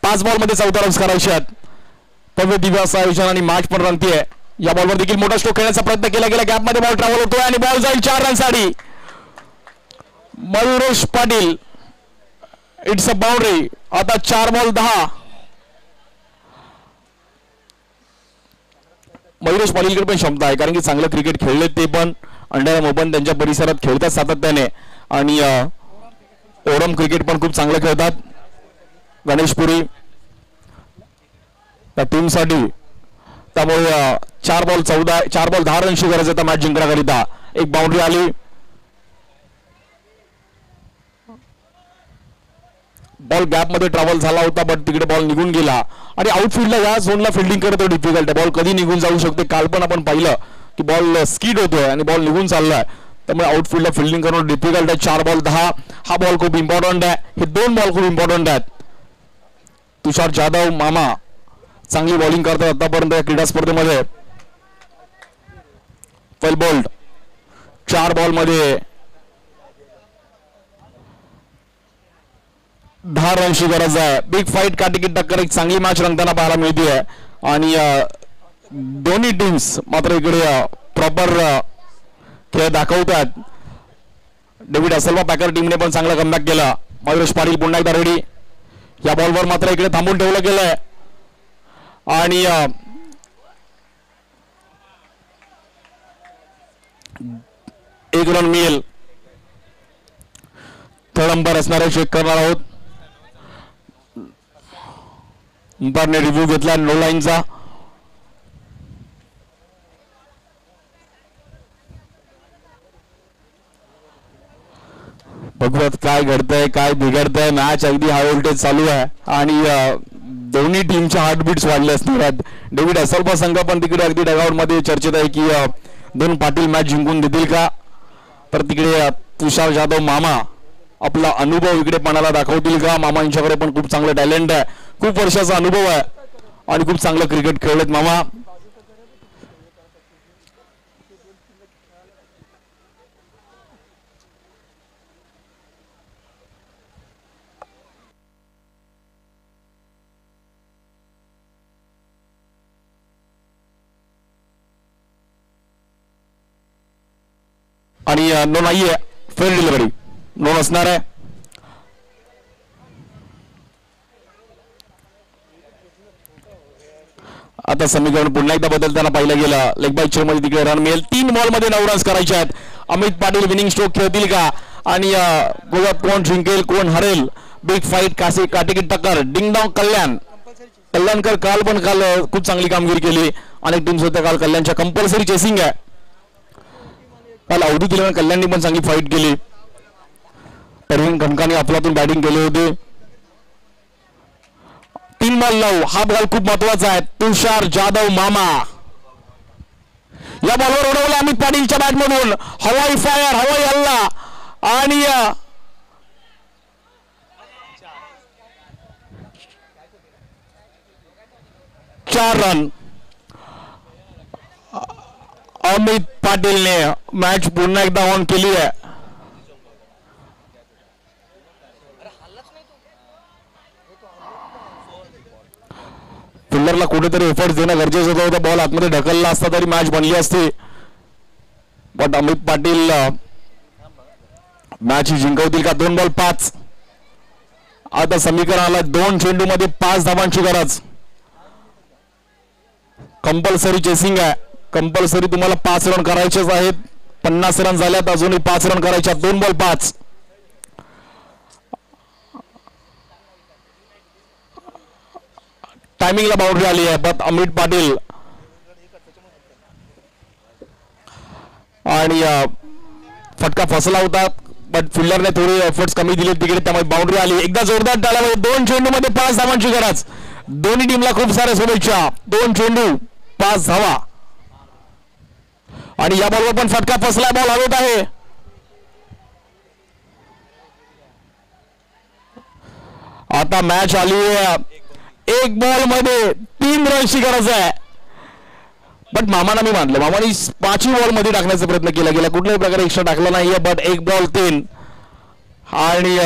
5 बॉल मध्ये 14 रन्स करायचे आहेत. भव्य दिव्य असं आयोजन आणि मॅच पण रंगतीये. या बॉलवर देखील मोठा स्ट्रोक खेळण्याचा प्रयत्न केला गेला. गॅपमध्ये बॉल ट्रॅव्हल होतोय आणि बॉल जाईल 4 रनसाठी. Mayuresh Patil, it's a boundary. आता 4 बॉल 10. मयुरेश पाटीलकडे पण क्षमता आहे कारण की चांगलं क्रिकेट खेळले ते पण. अंडरआर्म ओपन त्यांच्या परिसरात खेळतात सातत्याने आणि ओरम क्रिकेट पण खूप चांगलं खेळतात. गणेशपुरी त्या टीमसाठी. त्यामुळे 4 बॉल 10 रनची गरज आहे मॅच जिंकण्याकरिता. एक बाउंड्री आली. बॉल गॅप मध्ये ट्रॅव्हल झाला होता बट तिकडे बॉल निघून गेला आणि आउटफील्डला या झोनला फिल्डिंग करतो डिफिकल्ट आहे. बॉल कधी निघून जाऊ शकते. काल पण आपण पाहिलं की बॉल स्कीड होतोय आणि बॉल निघून चाललाय. त्यामुळे आउटफील्डला फिल्डिंग करणं डिफिकल्ट आहे. 4 बॉल 10 हा बॉल खूप इम्पॉर्टंट आहे. हे 2 बॉल खूप इम्पॉर्टंट आहेत. तुषार जाधव मामा चांगली बॉलिंग करतात आतापर्यंत या क्रीडा स्पर्धेमध्ये. वेल बॉल्ड. 4 बॉल मध्ये 10 रनची गरज आहे. बिग फाईट काटेकी टक्कर. एक चांगली मॅच रंगताना पाहायला मिळते आणि दोन्ही टीम्स मात्र इकडे प्रॉपर खेळ दाखवतात. डेव्हिड असल्वा पॅकर टीमने पण चांगला कमबॅक केला. मयुरेश पाटील पुन्हा एकदा रेडी. या बॉलवर मात्र इकडे थांबून ठेवलं गेलंय आणि एक रन मिळेल. थर्ड अंपायर असणारे चेक करणार आहोत. अंपायरने रिव्ह्यू घेतला नो लाईनचा. बघूयात काय घडतंय काय बिघडतंय. मॅच अगदी हाय व्होल्टेज चालू आहे आणि दोन्ही टीमच्या हार्टबीट्स वाढले असणार आहेत. डेव्हिड असल्वा संघ पण तिकडे अगदी डगआउट मध्ये चर्चेत आहे की 2 पाटील मॅच जिंकून देतील का. तर तिकडे तुषार जाधव मामा आपला अनुभव इकडे पणाला दाखवतील का. मामा यांच्याकडे पण खूप चांगलं टॅलेंट आहे. खूप वर्षाचा अनुभव आहे आणि खूप चांगलं क्रिकेट खेळलेत मामा. आणि नो नाहीये, फेल डिलिव्हरी, नो नसणार आहे. आता समीकरण पुन्हा एकदा बदलताना पाहिलं गेलं. लेग बाय मध्ये तिकडे रन मिळेल. 3 बॉलमध्ये 9 रन्स करायचे आहेत. अमित पाटील विनिंग स्ट्रोक खेळतील का आणि गोव्यात कोण जिंकेल कोण हरेल, बिग फाईट काटेकी टक्कर. डिंगडॉंग कल्याणकर काल खूप चांगली कामगिरी केली. अनेक टीम्स होत्या काल कल्याणच्या. कंपल्सरी चेसिंग आहे काल. अवधूत इलेव्हन कल्याणने पण चांगली फाईट केली. परवीन खनकाने अफलातून बॅटिंग केली होती. 3 बॉल 9. हा बॉल खूप महत्वाचा आहे. तुषार जाधव मामा या बॉलवर उडवला अमित पाटीलच्या बॅटमधून. हवाई फायर, हवाई हल्ला आणि 4 रन. अमित पाटीलने मॅच पुन्हा एकदा ऑन केली आहे. फिल्डरला कुठेतरी एफर्ट्स देणं गरजेचं होतं. बॉल आतमध्ये ढकलला असता तरी मॅच बनली असती. बट अमित पाटील मॅच जिंकवतील का. 2 बॉल 5. आता समीकरणाला 2 चेंडूमध्ये 5 धावांची गरज. कंपल्सरी चेसिंग आहे. कंपल्सरी तुम्हाला 5 रन करायचेच आहेत. 50 रन झाल्यात, अजूनही 5 रन करायच्या. 2 बॉल 5. टायमिंगला बाउंड्री आली आहे. बट अमित पाटील आणि फटका फसला होता. बट फिल्डरने थोडे एफर्ट्स कमी दिले तिकडे, त्यामुळे बाउंड्री आली. एकदा जोरदार टाळ्या. 2 चेंडूमध्ये 5 धावांची गरज. दोन्ही टीमला खूप साऱ्या शुभेच्छा. 2 चेंडू 5 धावा आणि या बॉलवर पण फटका फसला. बॉल हवेत आहे. आता मॅच आली आहे. 1 बॉल मध्ये 3 रनची गरज आहे. बट मामाना मी मानलं, मामाने 5ही बॉल मध्ये टाकण्याचा प्रयत्न केला गेला. कुठल्याही प्रकारे एक्स्ट्रा टाकला नाहीये. बट 1 बॉल 3 आणि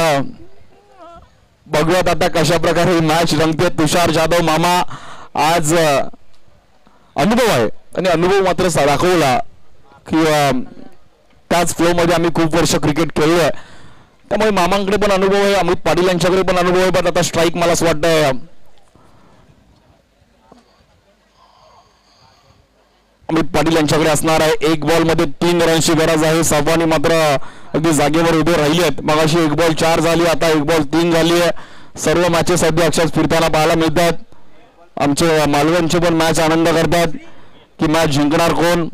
बघूयात आता कशा प्रकारे मॅच रंगते. तुषार जाधव मामा आज अनुभव आहे आणि अनुभव मात्र दाखवला की त्याच फ्लो मध्ये आम्ही खूप वर्ष क्रिकेट खेळलोय. त्यामुळे मामांकडे पण अनुभव आहे, अमित पाटील यांच्याकडे पण अनुभव आहे. बट आता स्ट्राईक मला असं वाटतंय अमित पाटील यांच्याकडे असणार आहे. 1 बॉल मध्ये 3 रनची गरज आहे. सव्वानी मात्र अगदी जागेवर उभे राहिले आहेत. मग अशी 1 बॉल 4 झाली, आता 1 बॉल 3 झाली आहे. सर्व मॅचेस सध्या अक्षात फिरताना पाहायला मिळतात. आमचे मालवणचे पण मॅच आनंद करतात की मॅच जिंकणार कोण.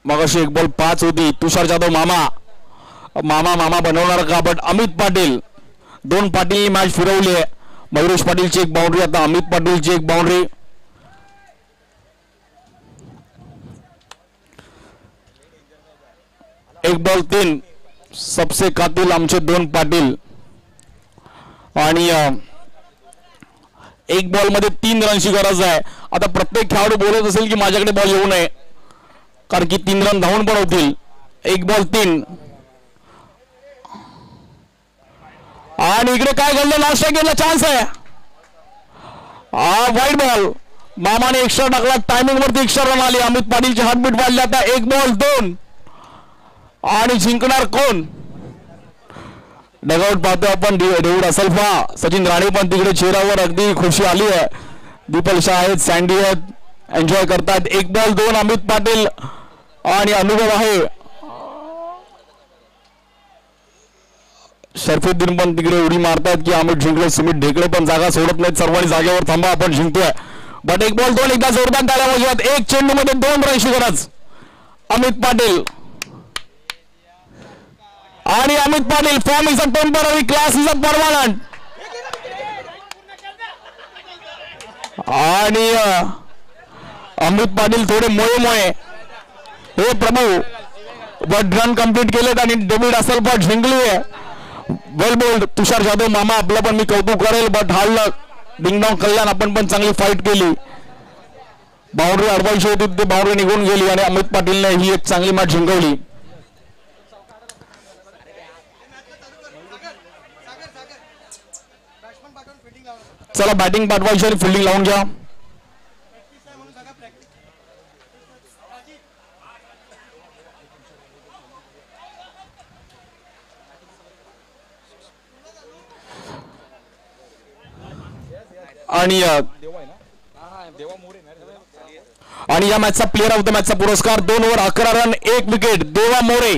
मग अशी 1 बॉल 5 होती. तुषार जाधव मामा मामा बनवणार का. बट अमित पाटील 2 पाटीलनी मॅच फिरवली आहे. मयुरेश पाटीलची 1 बाउंड्री, आता अमित पाटीलची 1 बाउंड्री. एक बॉल 3. सबसे कातिल आमचे 2 पाटील आणि 1 बॉल मध्ये 3 रनची गरज आहे. आता प्रत्येक खेळाडू बोलत असेल की माझ्याकडे बॉल येऊ नये, कारण की 3 रन धावून पण होतील. 1 बॉल 3 आणि इकडे काय घडलं. लास्ट गेला चान्स आहे. वाईट बॉल. मामाने एक्स्ट्रा टाकला. टायमिंग वरती एक्स्ट्रा रन आली. अमित पाटीलचे हार्टबीट वाढले. आता 1 बॉल 2 आणि जिंकणार कोण. डगआउट पाहतो आपण. डेव्हिड असल्फा, सचिन राणे पण तिकडे चेहऱ्यावर अगदी खुशी आली आहे. दीपल शाह आहेत, सँडी आहेत, एन्जॉय करतात. 1 बॉल 2 अमित पाटील आणि अनुभव आहे. शरफुद्दीन पण तिकडे उडी मारतात की अमित जिंकले. सुमित ढेकळे पण जागा सोडत नाहीत. सर्वांनी जागेवर थांबा, आपण जिंकतोय. बट 1 बॉल 2 एकदा जोरदार टाळ्या वाजवत. 1 चेंडू मध्ये 2 रनची गरज. अमित पाटील आणि Amit Patil. Form is a temporary, class is a permanent. आणि अमित पाटील थोडे मोये हे प्रभू. बट रन कंप्लीट केलेत आणि डेव्हिड असल्फा जिंकली आहे. वेल बोल्ड तुषार जाधव मामा, आपलं पण मी कौतुक करेल. बट हारलं डिंगडॉंग कल्याण. आपण पण चांगली फाईट केली. बाउंड्री अडवायची होती, ती बाउंड्री निघून गेली आणि अमित पाटीलने ही एक चांगली मॅच जिंकवली. चला बॅटिंग पाठवायची आणि फिल्डिंग लावून घ्या. आणि या मॅचचा प्लेअर ऑफ द मॅचचा पुरस्कार 2 ओव्हर 11 रन 1 विकेट देवा मोरे.